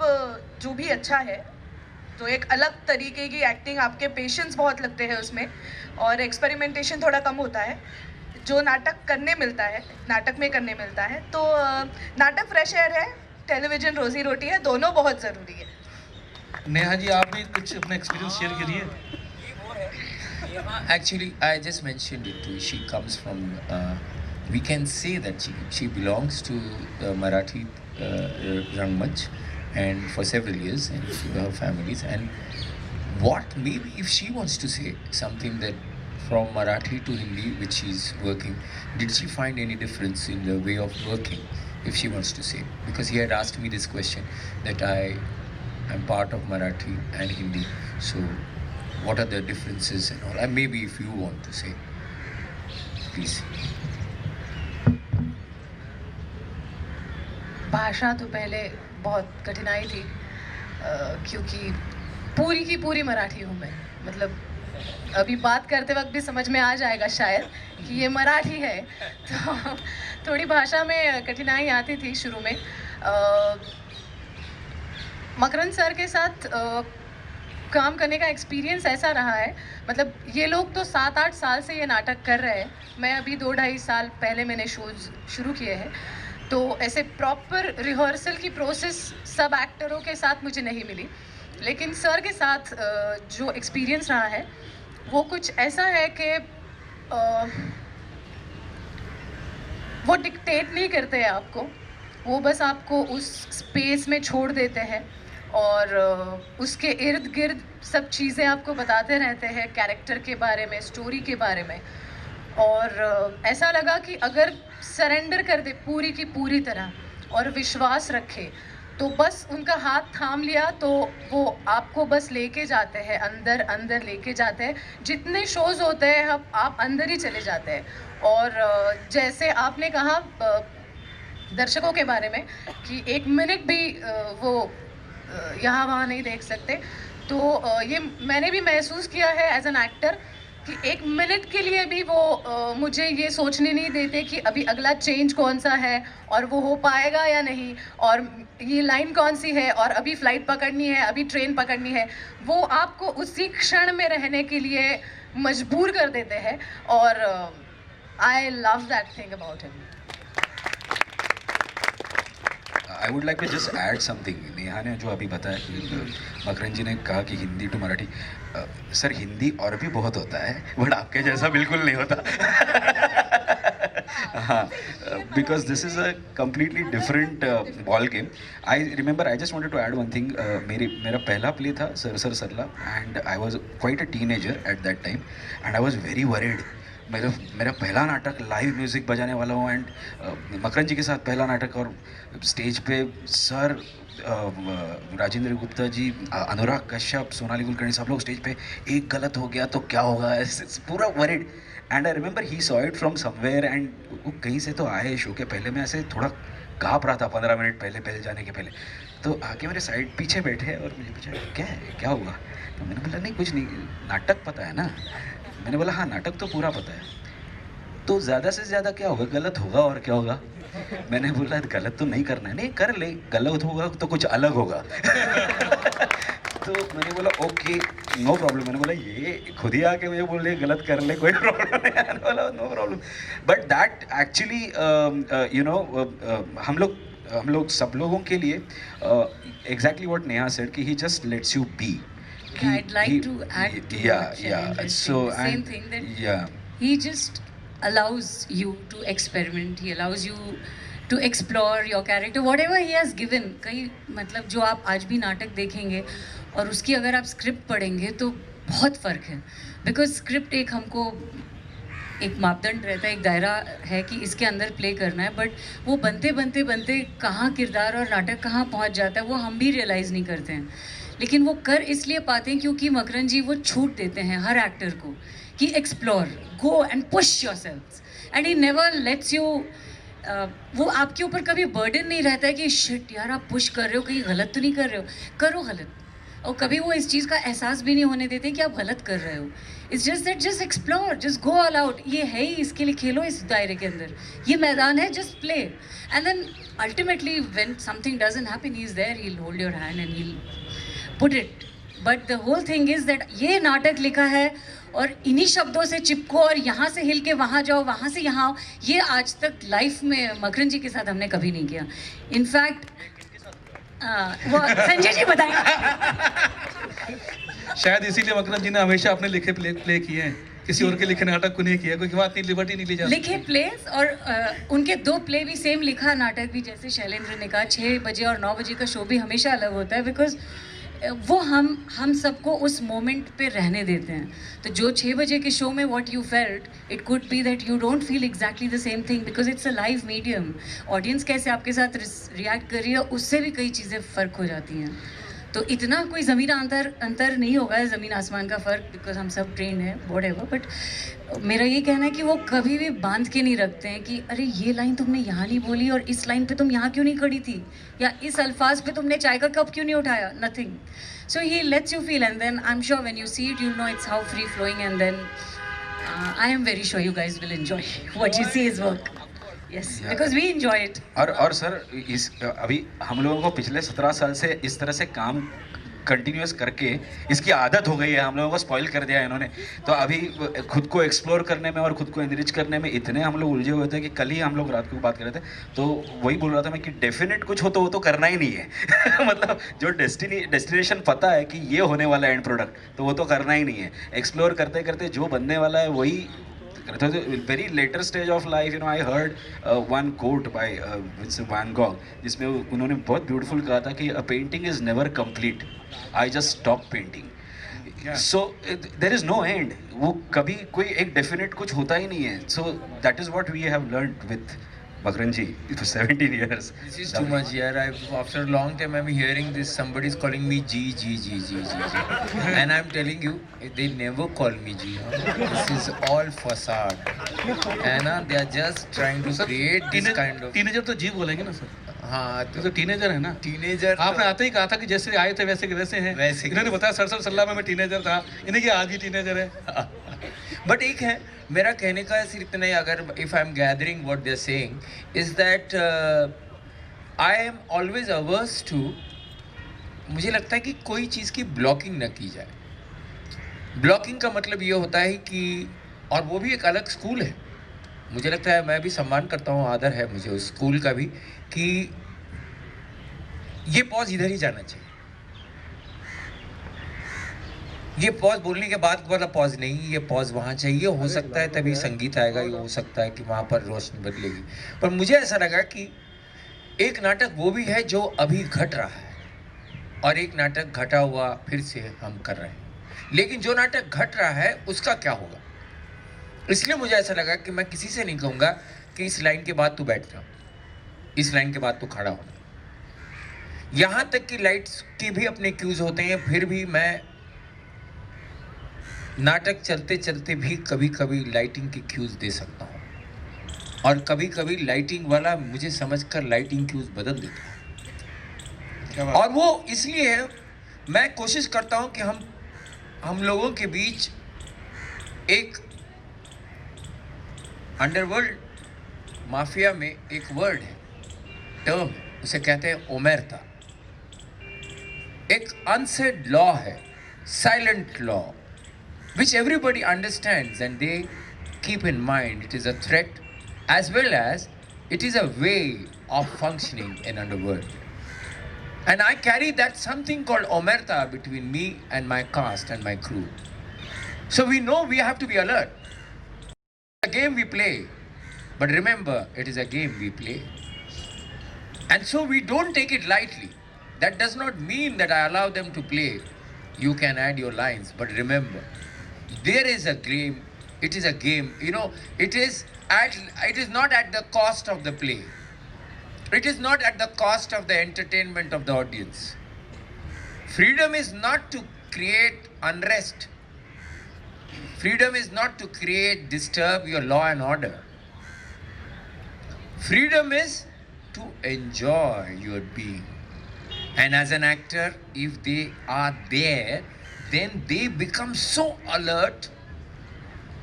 [SPEAKER 6] जो भी अच्छा है, तो एक अलग तरीके की एक्टिंग, आपके पेशेंस बहुत लगते हैं उसमें, और एक्सपेरिमेंटेशन थोड़ा कम होता है, जो नाटक करने मिलता है, नाटक में करने मिलता है। तो नाटक फ्रेश एयर है, टेलीविज़न रोज़ी रोटी है, दोनों बहुत ज़रूरी है।
[SPEAKER 1] नेहा जी आप भी कुछ अपना एक्सपीरियंस शेयर करिए।
[SPEAKER 2] Actually, I just mentioned it too. She comes from, we can say that she belongs to Marathi Rangmanch, and for several years, and to her families. And what maybe if she wants to say something that from Marathi to Hindi, which she's working, did she find any difference in the way of working? If she wants to say, because he had asked me this question that I am part of Marathi and Hindi, so what are the differences and all, and maybe if you want to say, please.
[SPEAKER 7] भाषा तो पहले बहुत कठिनाई थी, क्योंकि पूरी की पूरी मराठी हूँ मैं। मतलब अभी बात करते वक्त भी समझ में आ जाएगा शायद कि ये मराठी है, तो थोड़ी भाषा में कठिनाई आती थी शुरू में। मकरंद सर के साथ काम करने का एक्सपीरियंस ऐसा रहा है, मतलब ये लोग तो 7-8 साल से ये नाटक कर रहे हैं, मैं अभी 2-2.5 साल पहले मैंने शोज शुरू किए हैं, तो ऐसे प्रॉपर रिहर्सल की प्रोसेस सब एक्टरों के साथ मुझे नहीं मिली। लेकिन सर के साथ जो एक्सपीरियंस रहा है वो कुछ ऐसा है कि वो डिक्टेट नहीं करते हैं आपको, वो बस आपको उस स्पेस में छोड़ देते हैं और उसके इर्द गिर्द सब चीज़ें आपको बताते रहते हैं, कैरेक्टर के बारे में, स्टोरी के बारे में। और ऐसा लगा कि अगर सरेंडर कर दे पूरी की पूरी तरह और विश्वास रखे तो बस उनका हाथ थाम लिया तो वो आपको बस लेके जाते हैं, अंदर अंदर लेके जाते हैं। जितने शोज़ होते हैं आप अंदर ही चले जाते हैं। और जैसे आपने कहा दर्शकों के बारे में कि एक मिनट भी वो यहाँ वहाँ नहीं देख सकते, तो ये मैंने भी महसूस किया है एज एन एक्टर कि एक मिनट के लिए भी वो मुझे ये सोचने नहीं देते कि अभी अगला चेंज कौन सा है और वो हो पाएगा या नहीं, और ये लाइन कौन सी है, और अभी फ्लाइट पकड़नी है, अभी ट्रेन पकड़नी है। वो आपको उसी क्षण में रहने के लिए मजबूर कर देते हैं, और I love that thing about him.
[SPEAKER 5] I would like to just add something. Neha ने जो अभी बताया कि मकरन जी ने कहा कि हिंदी टू मराठी, सर हिंदी और भी बहुत होता है, बट आपके जैसा बिल्कुल नहीं होता। हाँ, because this is a completely different ball game. I remember, I just wanted to add one thing. मेरा पहला प्ले था sir sir Sarla, and I was quite a teenager at that time, and I was very worried. मेरा पहला नाटक live music बजाने वाला हूँ, and Makarand ji के साथ पहला नाटक, और स्टेज पे सर, राजेंद्र गुप्ता जी, अनुराग कश्यप, सोनाली कुलकर्णी, सब लोग स्टेज पे, एक गलत हो गया तो क्या होगा, पूरा worried. And I remember he saw it from somewhere, and वो कहीं से तो आए शो के पहले। मैं ऐसे थोड़ा काँप रहा था 15 मिनट पहले जाने के पहले, तो आके मेरे साइड पीछे बैठे और मुझे पूछा क्या है, क्या हुआ? तो मैंने बोला नहीं कुछ नहीं, नाटक पता है ना? मैंने बोला हाँ नाटक तो पूरा पता है, तो ज़्यादा से ज़्यादा क्या होगा, गलत होगा और क्या होगा? मैंने बोला गलत तो नहीं करना है। नहीं कर ले, गलत होगा तो कुछ अलग होगा। तो मैंने बोला ओके नो प्रॉब्लम। मैंने बोला ये खुद ही आके मुझे बोल रहे गलत कर ले, कोई प्रॉब्लम नहीं। मैंने बोला no problem. But that actually you know, हम लोग सब लोगों के लिए एग्जैक्टली व्हाट नेहा सेड कि he just lets you be.
[SPEAKER 4] Yeah, I'd like to add to what Shailendra is saying. The same thing that he just allows you to experiment. He allows you to explore your character, whatever he has given. कई मतलब जो आप आज भी नाटक देखेंगे और उसकी अगर आप स्क्रिप्ट पढ़ेंगे तो बहुत फ़र्क है, बिकॉज स्क्रिप्ट एक हमको एक मापदंड रहता है, एक दायरा है कि इसके अंदर प्ले करना है, बट वो बनते बनते बनते कहाँ किरदार और नाटक कहाँ पहुँच जाता है वो हम भी रियलाइज़ नहीं करते हैं। लेकिन वो कर इसलिए पाते हैं क्योंकि मकरन जी वो छूट देते हैं हर एक्टर को कि explore, go and push yourselves, and he never lets you. वो आपके ऊपर कभी बर्डन नहीं रहता है कि शिट यार आप पुश कर रहे हो, कहीं गलत तो नहीं कर रहे हो, करो गलत। और कभी वो इस चीज़ का एहसास भी नहीं होने देते कि आप गलत कर रहे हो। It's just that just explore, just go all out. ये है ही इसके लिए, खेलो इस दायरे के अंदर, ये मैदान है, just play. And then ultimately when something doesn't happen, he is there, he will hold your hand and he will put it. But the whole thing is that ये नाटक लिखा है और इन्हीं शब्दों से चिपको और यहाँ से हिल के वहाँ जाओ, वहाँ से यहाँ आओ, ये आज तक लाइफ में मकरन जी के साथ हमने कभी नहीं किया। इनफैक्ट वो संजय जी बताएंगे।
[SPEAKER 1] शायद इसीलिए मकरन जी ने हमेशा अपने लिखे प्ले किए हैं, किसी और के लिखे नाटक को नहीं किया, क्योंकि वहाँ इतनी लिबर्टी नहीं ली जाती।
[SPEAKER 4] लिखे प्लेस और उनके 2 प्ले भी सेम, लिखा नाटक भी, जैसे शैलेंद्र ने कहा 6 बजे और 9 बजे का शो भी हमेशा अलग होता है, बिकॉज वो हम सबको उस मोमेंट पे रहने देते हैं। तो जो 6 बजे के शो में what you felt, it could be that you don't feel exactly the same thing, because it's a live medium. Audience कैसे आपके साथ रिएक्ट कर रही है उससे भी कई चीज़ें फ़र्क हो जाती हैं। तो इतना कोई ज़मीन अंतर नहीं होगा, ज़मीन आसमान का फ़र्क, बिकॉज हम सब ट्रेंड हैं व्हाटएवर। बट मेरा ये कहना है कि वो कभी भी बांध के नहीं रखते हैं कि अरे ये लाइन तुमने यहाँ नहीं बोली और इस लाइन पे तुम यहाँ क्यों नहीं खड़ी थी, या इस अल्फाज पे तुमने चाय का कप क्यों नहीं उठाया, nothing. So he lets you feel, and then I am sure when you see it you know it's how free flowing, and then I am very sure you guys will enjoy what you see is work. Yes, because we enjoy it.
[SPEAKER 5] और सर अभी हम लोगों को पिछले 17 साल से इस तरह से काम कंटिन्यूस करके इसकी आदत हो गई है, हम लोगों को स्पॉइल कर दिया है इन्होंने। तो अभी खुद को एक्सप्लोर करने में और खुद को एनरिच करने में इतने हम लोग उलझे हुए थे कि कल ही हम लोग रात को बात कर रहे थे, तो वही बोल रहा था मैं कि डेफिनेट कुछ हो तो वो तो करना ही नहीं है। मतलब जो डेस्टिनेशन पता है कि ये होने वाला है एंड प्रोडक्ट, तो वो तो करना ही नहीं है। एक्सप्लोर करते करते जो बनने वाला है वही। Very later stage of life, you know, I heard one quote by Vincent van Gogh, जिसमें उन्होंने बहुत ब्यूटीफुल कहा था कि a painting is never complete, I just stop painting. So there is no end, वो कभी कोई एक डेफिनेट कुछ होता ही नहीं है। So that is what we have learned with Makaran ji, it was 17 years.
[SPEAKER 2] This is too much, yeah. After a long time, I'm hearing this. Somebody's calling me G. And I'm telling you, they never call me G. Huh? This is all facade. And they are just trying to create this kind of...
[SPEAKER 1] teenager तो जी बोलेंगे ना sir,
[SPEAKER 2] हाँ,
[SPEAKER 1] ये तो teenager है ना।
[SPEAKER 2] Teenager
[SPEAKER 1] आपने आते ही कहा था कि जैसे आए थे वैसे के वैसे हैं।
[SPEAKER 2] वैसे के
[SPEAKER 1] इन्होंने बताया सरसर सल्ला में मैं टीनेजर था, इन्हें कि आज ही टीनेजर है।
[SPEAKER 2] बट एक है, मेरा कहने का सिर्फ इतना ही, अगर if I am gathering what they are saying is that I am always hours to, मुझे लगता है कि कोई चीज़ की ब्लॉकिंग न की जाए। ब्लॉकिंग का मतलब ये होता है कि, और वो भी एक अलग स्कूल है, मुझे लगता है, मैं भी सम्मान करता हूँ, आदर है मुझे उस स्कूल का भी, कि ये पॉज इधर ही जाना चाहिए। ये पॉज बोलने के बाद वाला पॉज नहीं, ये पॉज वहाँ चाहिए। हो सकता है तभी संगीत आएगा, ये हो सकता है कि वहाँ पर रोशनी बदलेगी। पर मुझे ऐसा लगा कि एक नाटक वो भी है जो अभी घट रहा है, और एक नाटक घटा हुआ फिर से हम कर रहे हैं। लेकिन जो नाटक घट रहा है उसका क्या होगा, इसलिए मुझे ऐसा लगा कि मैं किसी से नहीं कहूँगा कि इस लाइन के बाद तू बैठ जा, इस लाइन के बाद तू खड़ा होना। यहाँ तक कि लाइट्स के भी अपने क्यूज होते हैं, फिर भी मैं नाटक चलते चलते भी कभी कभी लाइटिंग के क्यूज दे सकता हूँ, और कभी कभी लाइटिंग वाला मुझे समझकर लाइटिंग क्यूज बदल देता है। और वो इसलिए है, मैं कोशिश करता हूँ कि हम लोगों के बीच एक अंडरवर्ल्ड माफिया में एक वर्ड है, टर्म, उसे कहते हैं ओमेरता। एक अनसेड लॉ है, silent law, which everybody understands and they keep in mind. It is a threat as well as it is a way of functioning in underworld. And I carry that something called omerta between me and my cast and my crew. So we know we have to be alert. A game we play, but remember, it is a game we play. And so we don't take it lightly. That does not mean that I allow them to play. You can add your lines, but remember, there is a game. It is a game. You know, it is not at the cost of the play. It is not at the cost of the entertainment of the audience. Freedom is not to create unrest. Freedom is not to disturb your law and order. Freedom is to enjoy your being. And as an actor, if they are there, then they become so alert.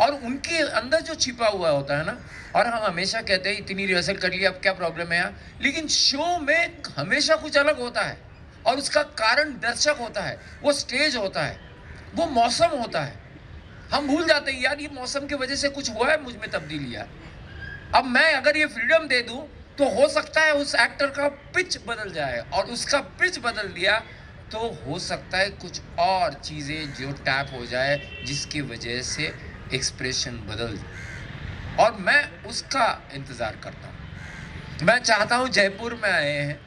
[SPEAKER 2] और उनके अंदर जो छिपा हुआ होता है ना, और हम हमेशा कहते हैं इतनी रिहर्सल कर लिया, अब क्या प्रॉब्लम है यार, लेकिन शो में हमेशा कुछ अलग होता है, और उसका कारण दर्शक होता है, वो स्टेज होता है, वो मौसम होता है। हम भूल जाते हैं यार, ये मौसम की वजह से कुछ हुआ है मुझ में तब्दीली है। अब मैं अगर ये फ्रीडम दे दूं तो हो सकता है उस एक्टर का पिच बदल जाए, और उसका पिच बदल दिया तो हो सकता है कुछ और चीज़ें जो टैप हो जाए, जिसकी वजह से एक्सप्रेशन बदल जाए, और मैं उसका इंतज़ार करता हूँ। मैं चाहता हूँ, जयपुर में आए हैं,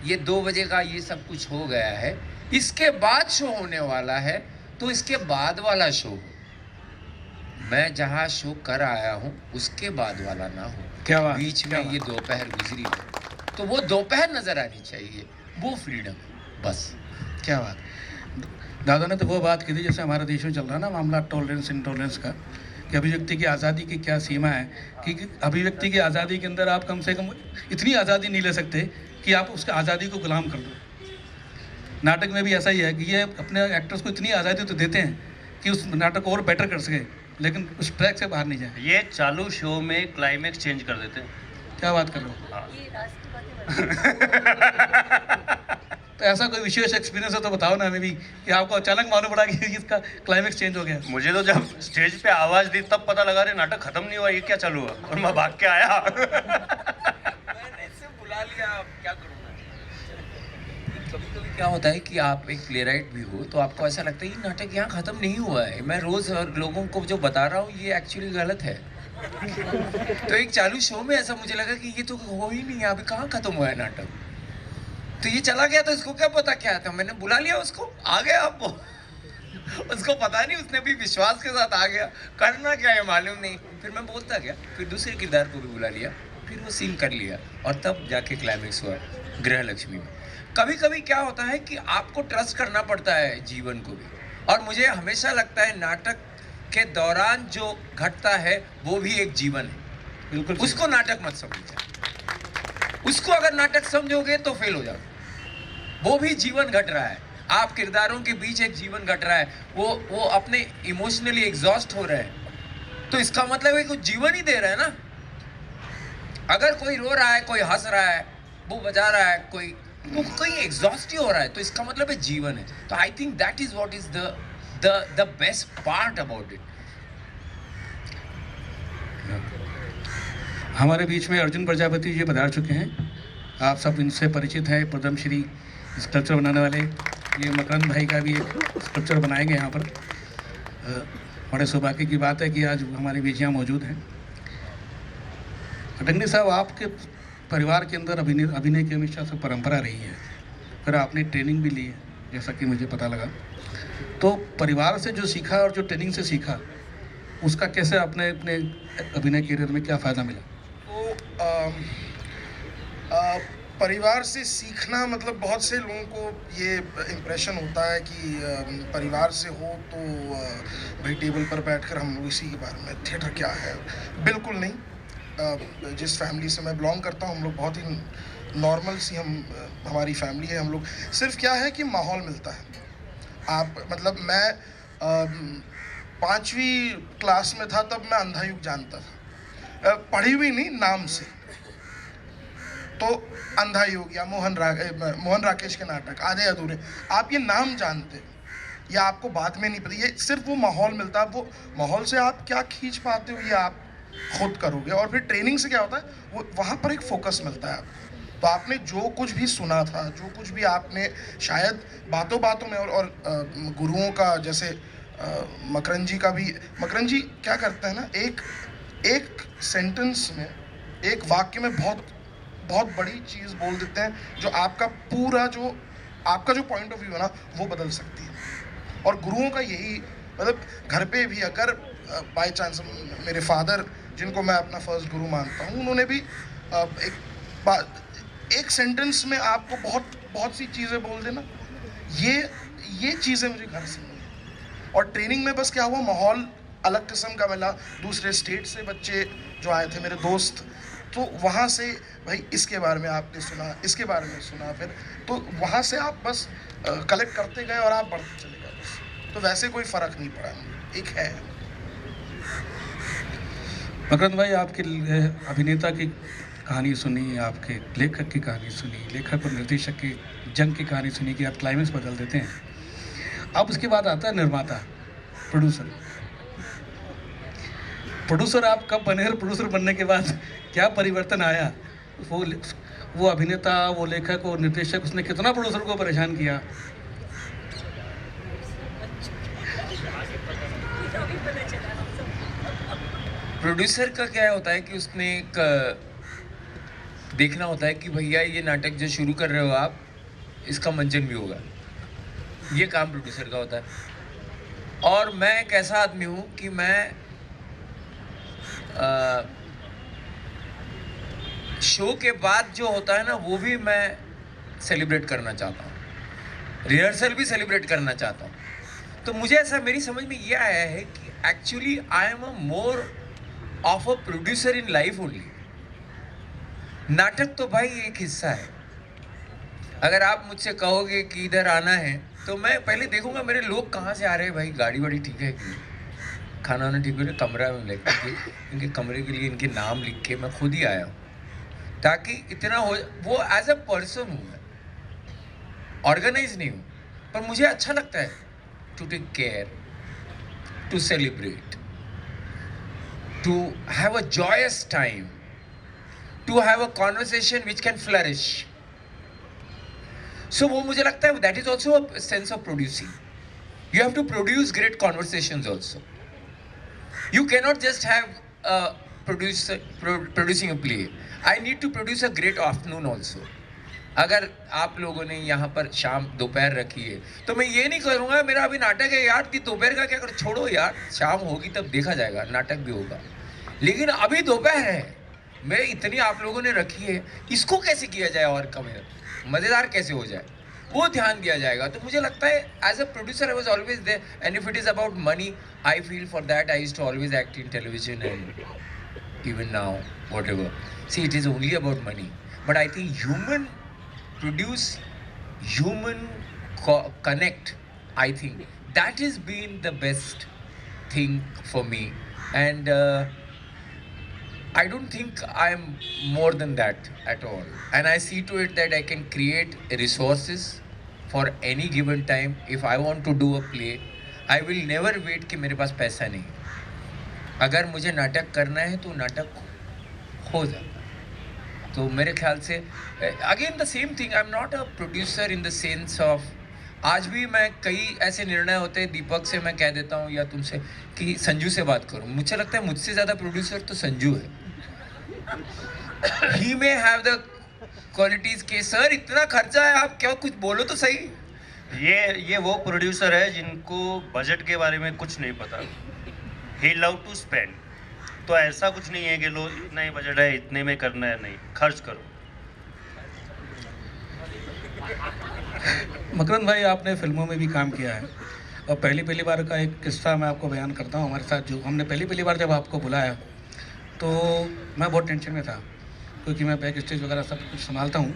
[SPEAKER 2] ये 2 बजे का ये सब कुछ हो गया है, इसके बाद शो होने वाला है, तो इसके बाद वाला शो हो, मैं जहाँ शो कर आया हूँ उसके बाद वाला ना हो।
[SPEAKER 1] क्या बात,
[SPEAKER 2] बीच में ये दोपहर गुजरी है, तो वो दोपहर नजर आनी चाहिए, वो फ्रीडम है बस।
[SPEAKER 1] क्या बात। दादा ने तो वो बात की थी, जैसे हमारे देश में चल रहा है ना मामला टॉलरेंस इंटॉलरेंस का, कि अभिव्यक्ति की आज़ादी की क्या सीमा है, कि अभिव्यक्ति की आज़ादी के अंदर आप कम से कम इतनी आज़ादी नहीं ले सकते कि आप उसके आज़ादी को गुलाम कर दो। नाटक में भी ऐसा ही है कि ये अपने एक्टर्स को इतनी आज़ादी तो देते हैं कि उस नाटक को और बेटर कर सके, लेकिन उस ट्रैक से बाहर नहीं जाए।
[SPEAKER 3] ये चालू शो में क्लाइमेक्स चेंज कर देते हैं।
[SPEAKER 1] क्या बात कर रहे हो?
[SPEAKER 3] हाँ।
[SPEAKER 1] तो ऐसा कोई विशेष एक्सपीरियंस है तो बताओ ना हमें भी, कि आपको अचानक मालूम पड़ा कि इसका क्लाइमेक्स चेंज हो गया।
[SPEAKER 3] मुझे तो जब स्टेज पे आवाज़ दी तब पता लगा, रे नाटक खत्म नहीं हुआ, ये क्या चालू हुआ, और मैं भाग के आया।
[SPEAKER 2] मैंने बुला लिया, क्या करूँगा। कभी क्या होता है कि आप एक प्लेराइट भी हो तो आपको ऐसा लगता है ये नाटक यहाँ ख़त्म नहीं हुआ है, मैं रोज़ लोगों को जो बता रहा हूँ ये एक्चुअली गलत है। तो एक चालू शो में ऐसा मुझे लगा कि ये तो हो ही नहीं है, अभी कहाँ ख़त्म हुआ है नाटक, तो ये चला गया, तो इसको क्या पता क्या था, मैंने बुला लिया उसको, आ गया आपको। उसको पता नहीं, उसने भी विश्वास के साथ आ गया, करना क्या है मालूम नहीं, फिर मैं बोलता गया, फिर दूसरे किरदार को भी बुला लिया, फिर वो सीन कर लिया और तब जाके क्लाइमेक्स हुआ गृह लक्ष्मी में। कभी कभी क्या होता है कि आपको ट्रस्ट करना पड़ता है जीवन को भी, और मुझे हमेशा लगता है नाटक के दौरान जो घटता है वो भी एक जीवन है।
[SPEAKER 1] बिल्कुल
[SPEAKER 2] उसको नाटक मत समझिए, उसको अगर नाटक समझोगे तो फेल हो जाओगे। वो भी जीवन घट रहा है, आप किरदारों के बीच एक जीवन घट रहा है, वो अपने इमोशनली एग्जॉस्ट हो रहे हैं, तो इसका मतलब है कुछ जीवन ही दे रहे हैं ना। अगर कोई रो रहा है, कोई हंस रहा है, वो बजा रहा है, कोई एग्जॉस्ट ही हो रहा है, तो इसका मतलब है जीवन है। तो आई think that is what is the best part about it.
[SPEAKER 1] हमारे बीच में अर्जुन प्रजापति जी पधार चुके हैं, आप सब इनसे परिचित हैं, पद्मश्री स्कल्पचर बनाने वाले। ये मकरंद भाई का भी एक स्कल्पचर बनाएंगे यहाँ पर। बड़े सौभाग्य की बात है कि आज हमारे बीच यहाँ मौजूद हैं। अडंगरी साहब, आपके परिवार के अंदर अभिनय की हमेशा से परंपरा रही है, फिर आपने ट्रेनिंग भी ली है जैसा कि मुझे पता लगा। तो परिवार से जो सीखा और जो ट्रेनिंग से सीखा, उसका कैसे आपने अपने अभिनय करियर में क्या फ़ायदा मिला?
[SPEAKER 8] तो परिवार से सीखना मतलब बहुत से लोगों को ये इम्प्रेशन होता है कि परिवार से हो तो भाई टेबल पर बैठकर हम लोग इसी के बारे में, थिएटर क्या है। बिल्कुल नहीं। जिस फैमिली से मैं बिलोंग करता हूँ, हम लोग बहुत ही नॉर्मल सी हमारी फैमिली है। हम लोग सिर्फ क्या है कि माहौल मिलता है। आप मतलब मैं 5वीं क्लास में था तब मैं अंधा युग जानता था, पढ़ी हुई नहीं, नाम से। तो अंधा युग या मोहन राकेश के नाटक आधे अधूरे, आप ये नाम जानते या आपको बाद में नहीं पता, ये सिर्फ वो माहौल मिलता है। वो माहौल से आप क्या खींच पाते हो ये आप खुद करोगे। और फिर ट्रेनिंग से क्या होता है, वो वहाँ पर एक फोकस मिलता है आपको। तो आपने जो कुछ भी सुना था, जो कुछ भी आपने शायद बातों बातों में, और गुरुओं का जैसे मकरंद जी का भी, मकरंद जी क्या करते हैं ना, एक सेंटेंस में, एक वाक्य में बहुत बड़ी चीज़ बोल देते हैं, जो आपका जो पॉइंट ऑफ व्यू है ना, वो बदल सकती है। और गुरुओं का यही मतलब, घर पे भी अगर बाय चांस मेरे फादर, जिनको मैं अपना फर्स्ट गुरु मानता हूँ, उन्होंने भी एक सेंटेंस में आपको बहुत सी चीज़ें बोल देना, ये चीज़ें मुझे घर से मिली। और ट्रेनिंग में बस क्या हुआ, माहौल अलग किस्म का मिला। दूसरे स्टेट से बच्चे जो आए थे, मेरे दोस्त, तो वहाँ से भाई इसके बारे में आपने सुना, इसके बारे में सुना, फिर तो वहाँ से आप बस कलेक्ट करते गए और आप बढ़ते चले गए बस। तो वैसे कोई फ़र्क नहीं पड़ा, एक है।
[SPEAKER 1] मकरंद भाई, आपके अभिनेता की कहानी सुनी, आपके लेखक की कहानी सुनी, लेखक और निर्देशक की जंग की कहानी सुनी कि आप क्लाइमेक्स बदल देते हैं। अब उसके बाद आता है निर्माता, प्रोड्यूसर आप कब बने और प्रोड्यूसर बनने के बाद क्या परिवर्तन आया? वो अभिनेता, वो लेखक और निर्देशक, उसने कितना प्रोड्यूसर को परेशान किया?
[SPEAKER 2] प्रोड्यूसर का क्या होता है कि उसने एक देखना होता है कि भैया ये नाटक जो शुरू कर रहे हो आप, इसका मंचन भी होगा। ये काम प्रोड्यूसर का होता है। और मैं एक ऐसा आदमी हूँ कि मैं शो के बाद जो होता है ना, वो भी मैं सेलिब्रेट करना चाहता हूँ, रिहर्सल भी सेलिब्रेट करना चाहता हूँ। तो मुझे ऐसा मेरी समझ में ये आया है कि actually I am a more of a producer in life only. नाटक तो भाई एक हिस्सा है। अगर आप मुझसे कहोगे कि इधर आना है, तो मैं पहले देखूंगा मेरे लोग कहाँ से आ रहे हैं, भाई गाड़ी वाड़ी ठीक है कि खाना वाना ठीक है, कमरा में लेकर के इनके कमरे के लिए इनके नाम लिख के मैं खुद ही आया हूँ, ताकि इतना हो। वो एज अ पर्सन हूँ मैं, ऑर्गेनाइज नहीं हूँ, पर मुझे अच्छा लगता है to take care, to celebrate, to have a joyous time, to have a conversation which can flourish. So वो मुझे लगता है that is also a sense of producing. You have to produce great conversations also. You cannot just have producing a play. I need to produce a great afternoon also. अगर आप लोगों ने यहाँ पर शाम दोपहर रखी है, तो मैं ये नहीं करूँगा मेरा अभी नाटक है यार, दोपहर का क्या कर, छोड़ो यार, शाम होगी तब देखा जाएगा, नाटक भी होगा, लेकिन अभी दोपहर है, मैं इतनी आप लोगों ने रखी है, इसको कैसे किया जाए और कम मज़ेदार कैसे हो जाए, वो ध्यान दिया जाएगा। तो मुझे लगता है as a producer I was always there, and if it is about money I feel for that I used to always act in television and even now whatever. See it is only about money, but I think human produce, human connect, I think that has been the best thing for me, and I don't think I'm more than that at all, and I see to it that I can create resources for any given time. If I want to do a play, I will never wait कि मेरे पास पैसा नहीं, अगर मुझे नाटक करना है तो नाटक हो जाता। तो मेरे ख्याल से again the same thing, I am not a producer in the sense of, आज भी मैं कई ऐसे निर्णय होते हैं, दीपक से मैं कह देता हूँ या तुमसे कि संजू से बात करूँ, मुझे लगता है मुझसे ज़्यादा प्रोड्यूसर तो संजू है। ही मे हैव द क्वालिटीज़ के सर इतना खर्चा है, आप क्या कुछ बोलो तो सही।
[SPEAKER 3] ये वो प्रोड्यूसर है जिनको बजट के बारे में कुछ नहीं पता, ही लव टू स्पेंड। तो ऐसा कुछ नहीं है कि लो इतना ही बजट है इतने में करना है, नहीं, खर्च करो।
[SPEAKER 1] मकरंद भाई, आपने फिल्मों में भी काम किया है, और पहली बार का एक किस्सा मैं आपको बयान करता हूँ। हमारे साथ जो हमने पहली बार जब आपको बुलाया तो मैं बहुत टेंशन में था, क्योंकि मैं बैक स्टेज वगैरह सब कुछ संभालता हूँ,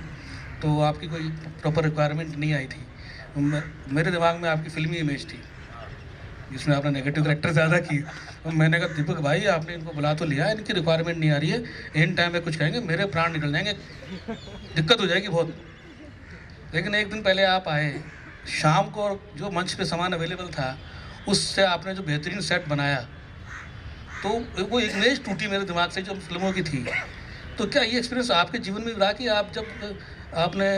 [SPEAKER 1] तो आपकी कोई प्रॉपर रिक्वायरमेंट नहीं आई थी। मेरे दिमाग में आपकी फिल्मी इमेज थी जिसमें आपने नेगेटिव कैरेक्टर ज़्यादा की, और मैंने कहा दीपक भाई आपने इनको बुला तो लिया, इनकी रिक्वायरमेंट नहीं आ रही है, इन टाइम में कुछ कहेंगे मेरे प्राण निकल जाएंगे, दिक्कत हो जाएगी बहुत। लेकिन एक दिन पहले आप आए, शाम को जो मंच पे सामान अवेलेबल था उससे आपने जो बेहतरीन सेट बनाया, तो वो इमेज टूटी मेरे दिमाग से जो फिल्मों की थी। तो क्या ये एक्सपीरियंस आपके जीवन में रहा कि आप जब आपने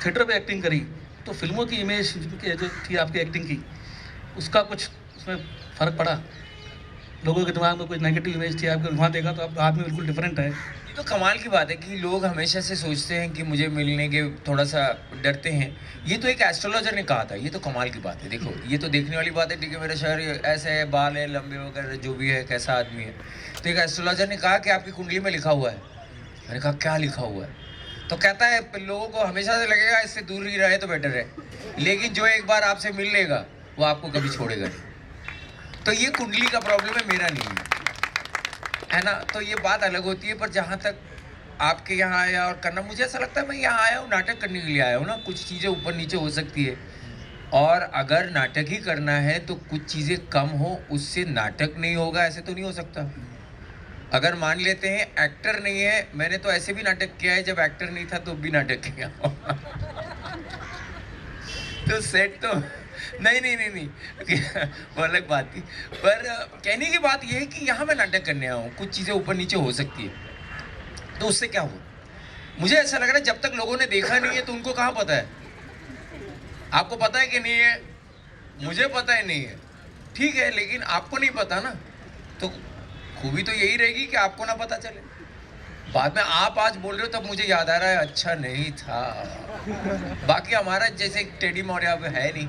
[SPEAKER 1] थिएटर पे एक्टिंग करी तो फिल्मों की इमेज जो थी आपकी एक्टिंग की, उसका कुछ उसमें फ़र्क पड़ा? लोगों के दिमाग में कोई नेगेटिव इमेज थी, आपको वहाँ देखा तो आप आदमी बिल्कुल डिफरेंट है।
[SPEAKER 2] तो कमाल की बात है कि लोग हमेशा से सोचते हैं कि मुझे मिलने के थोड़ा सा डरते हैं। ये तो एक एस्ट्रोलॉजर ने कहा था, ये तो कमाल की बात है। देखो ये तो देखने वाली बात है, ठीक है, मेरा शहर ऐसे है, बाल है लंबे वगैरह जो भी है, कैसा आदमी है। तो एक एस्ट्रोलॉजर ने कहा कि आपकी कुंडली में लिखा हुआ है। मैंने कहा क्या लिखा हुआ है? तो कहता है लोगों को हमेशा से लगेगा इससे दूर ही रहे तो बेटर है, लेकिन जो एक बार आपसे मिल लेगा वो आपको कभी छोड़ेगा नहीं। तो ये कुंडली का प्रॉब्लम है, मेरा नहीं है ना। तो ये बात अलग होती है, पर जहाँ तक आपके यहाँ आया और करना, मुझे ऐसा लगता है मैं यहाँ आया हूँ नाटक करने के लिए आया हूँ ना। कुछ चीज़ें ऊपर नीचे हो सकती है, और अगर नाटक ही करना है तो कुछ चीज़ें कम हो, उससे नाटक नहीं होगा, ऐसे तो नहीं हो सकता। अगर मान लेते हैं एक्टर नहीं है, मैंने तो ऐसे भी नाटक किया है जब एक्टर नहीं था तो भी नाटक किया तो सेट तो नहीं वो अलग बात थी। पर कहने की बात यह है कि यहाँ मैं नाटक करने आया हूँ, कुछ चीज़ें ऊपर नीचे हो सकती है, तो उससे क्या हुआ? मुझे ऐसा लग रहा है जब तक लोगों ने देखा नहीं है तो उनको कहाँ पता है। आपको पता है कि नहीं है? मुझे पता है नहीं है, ठीक है, लेकिन आपको नहीं पता ना, तो खूबी तो यही रहेगी कि आपको ना पता चले। बाद में आप आज बोल रहे हो तब मुझे याद आ रहा है, अच्छा नहीं था। बाकी हमारा जैसे टेडी मौर्य है नहीं,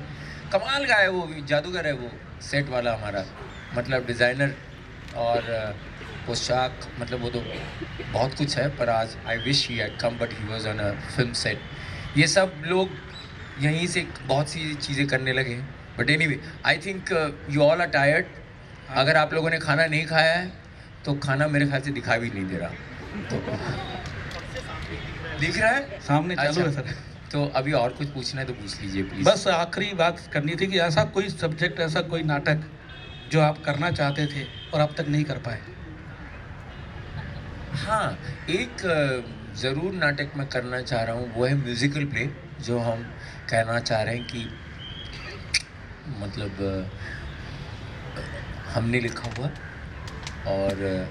[SPEAKER 2] कमाल का है वो, जादूगर है वो सेट वाला हमारा, मतलब डिज़ाइनर और पोशाक, मतलब वो तो बहुत कुछ है। पर आज I wish he had come but he was on a film set. ये सब लोग यहीं से बहुत सी चीज़ें करने लगे हैं। But anyway I think you all are tired. अगर आप लोगों ने खाना नहीं खाया है तो खाना मेरे ख्याल से दिखा भी नहीं दे रहा, तो दिख रहा है
[SPEAKER 1] सामने चालू है सर।
[SPEAKER 2] तो अभी और कुछ पूछना है तो पूछ लीजिए प्लीज।
[SPEAKER 1] बस आखिरी बात करनी थी कि ऐसा कोई सब्जेक्ट, ऐसा कोई नाटक जो आप करना चाहते थे और अब तक नहीं कर पाए?
[SPEAKER 2] हाँ, एक ज़रूर नाटक मैं करना चाह रहा हूँ, वो है म्यूज़िकल प्ले, जो हम कहना चाह रहे हैं कि मतलब हमने लिखा हुआ, और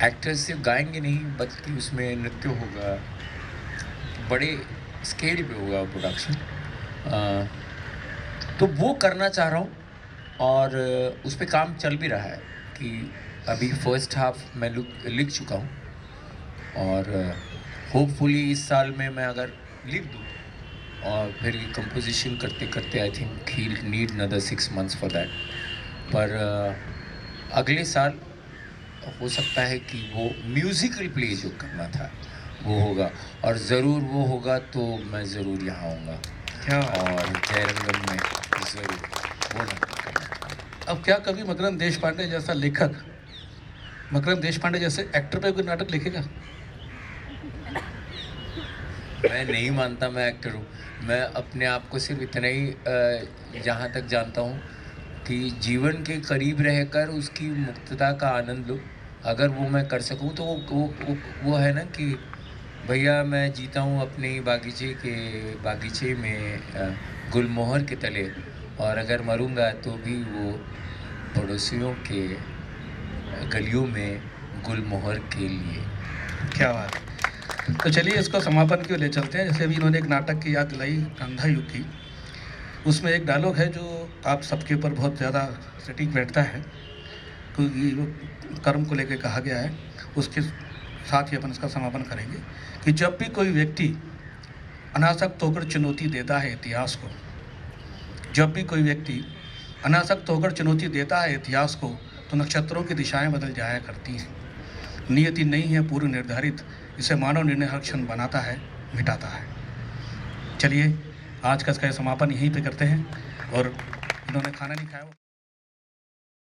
[SPEAKER 2] एक्टर्स सिर्फ गाएंगे नहीं बल्कि उसमें नृत्य होगा, बड़े स्केल पे होगा प्रोडक्शन। तो वो करना चाह रहा हूँ, और उस पर काम चल भी रहा है कि अभी फर्स्ट हाफ मैं लिख चुका हूँ, और होपफुली इस साल में मैं अगर लिख दूँ और फिर कंपोजिशन करते करते I think he need another 6 months for that. पर अगले साल हो सकता है कि वो म्यूज़िकल प्ले जो करना था वो होगा, और ज़रूर वो होगा तो मैं ज़रूर यहाँ आऊँगा
[SPEAKER 1] क्या
[SPEAKER 2] और जयरंगम में ज़रूर वो नाटक करना।
[SPEAKER 1] अब क्या कभी मकरंद देशपांडे जैसा लेखक, मकरंद देशपांडे जैसे एक्टर पे कोई नाटक लिखेगा?
[SPEAKER 2] मैं नहीं मानता मैं एक्टर हूँ। मैं अपने आप को सिर्फ इतना ही जहाँ तक जानता हूँ कि जीवन के करीब रहकर उसकी मुक्तता का आनंद लो। अगर वो मैं कर सकूँ तो वो है ना कि भैया मैं जीता हूँ अपने ही बागीचे में गुलमोहर के तले, और अगर मरूंगा तो भी वो पड़ोसियों के गलियों में गुलमोहर के लिए।
[SPEAKER 1] क्या बात है। तो चलिए इसको समापन की ओर ले चलते हैं। जैसे अभी इन्होंने एक नाटक की याद दिलाई कंधा युग की, उसमें एक डायलॉग है जो आप सबके ऊपर बहुत ज़्यादा सटीक बैठता है, क्योंकि वो कर्म को लेकर कहा गया है। उसके साथ ही अपन इसका समापन करेंगे कि जब भी कोई व्यक्ति अनासक्त होकर चुनौती देता है इतिहास को, जब भी कोई व्यक्ति अनासक्त होकर चुनौती देता है इतिहास को, तो नक्षत्रों की दिशाएं बदल जाया करती हैं। नियति नहीं है पूर्व निर्धारित, इसे मानव निर्णय हर क्षण बनाता है, मिटाता है। चलिए आज का इसका समापन यहीं पे करते हैं। और इन्होंने खाना नहीं खाया।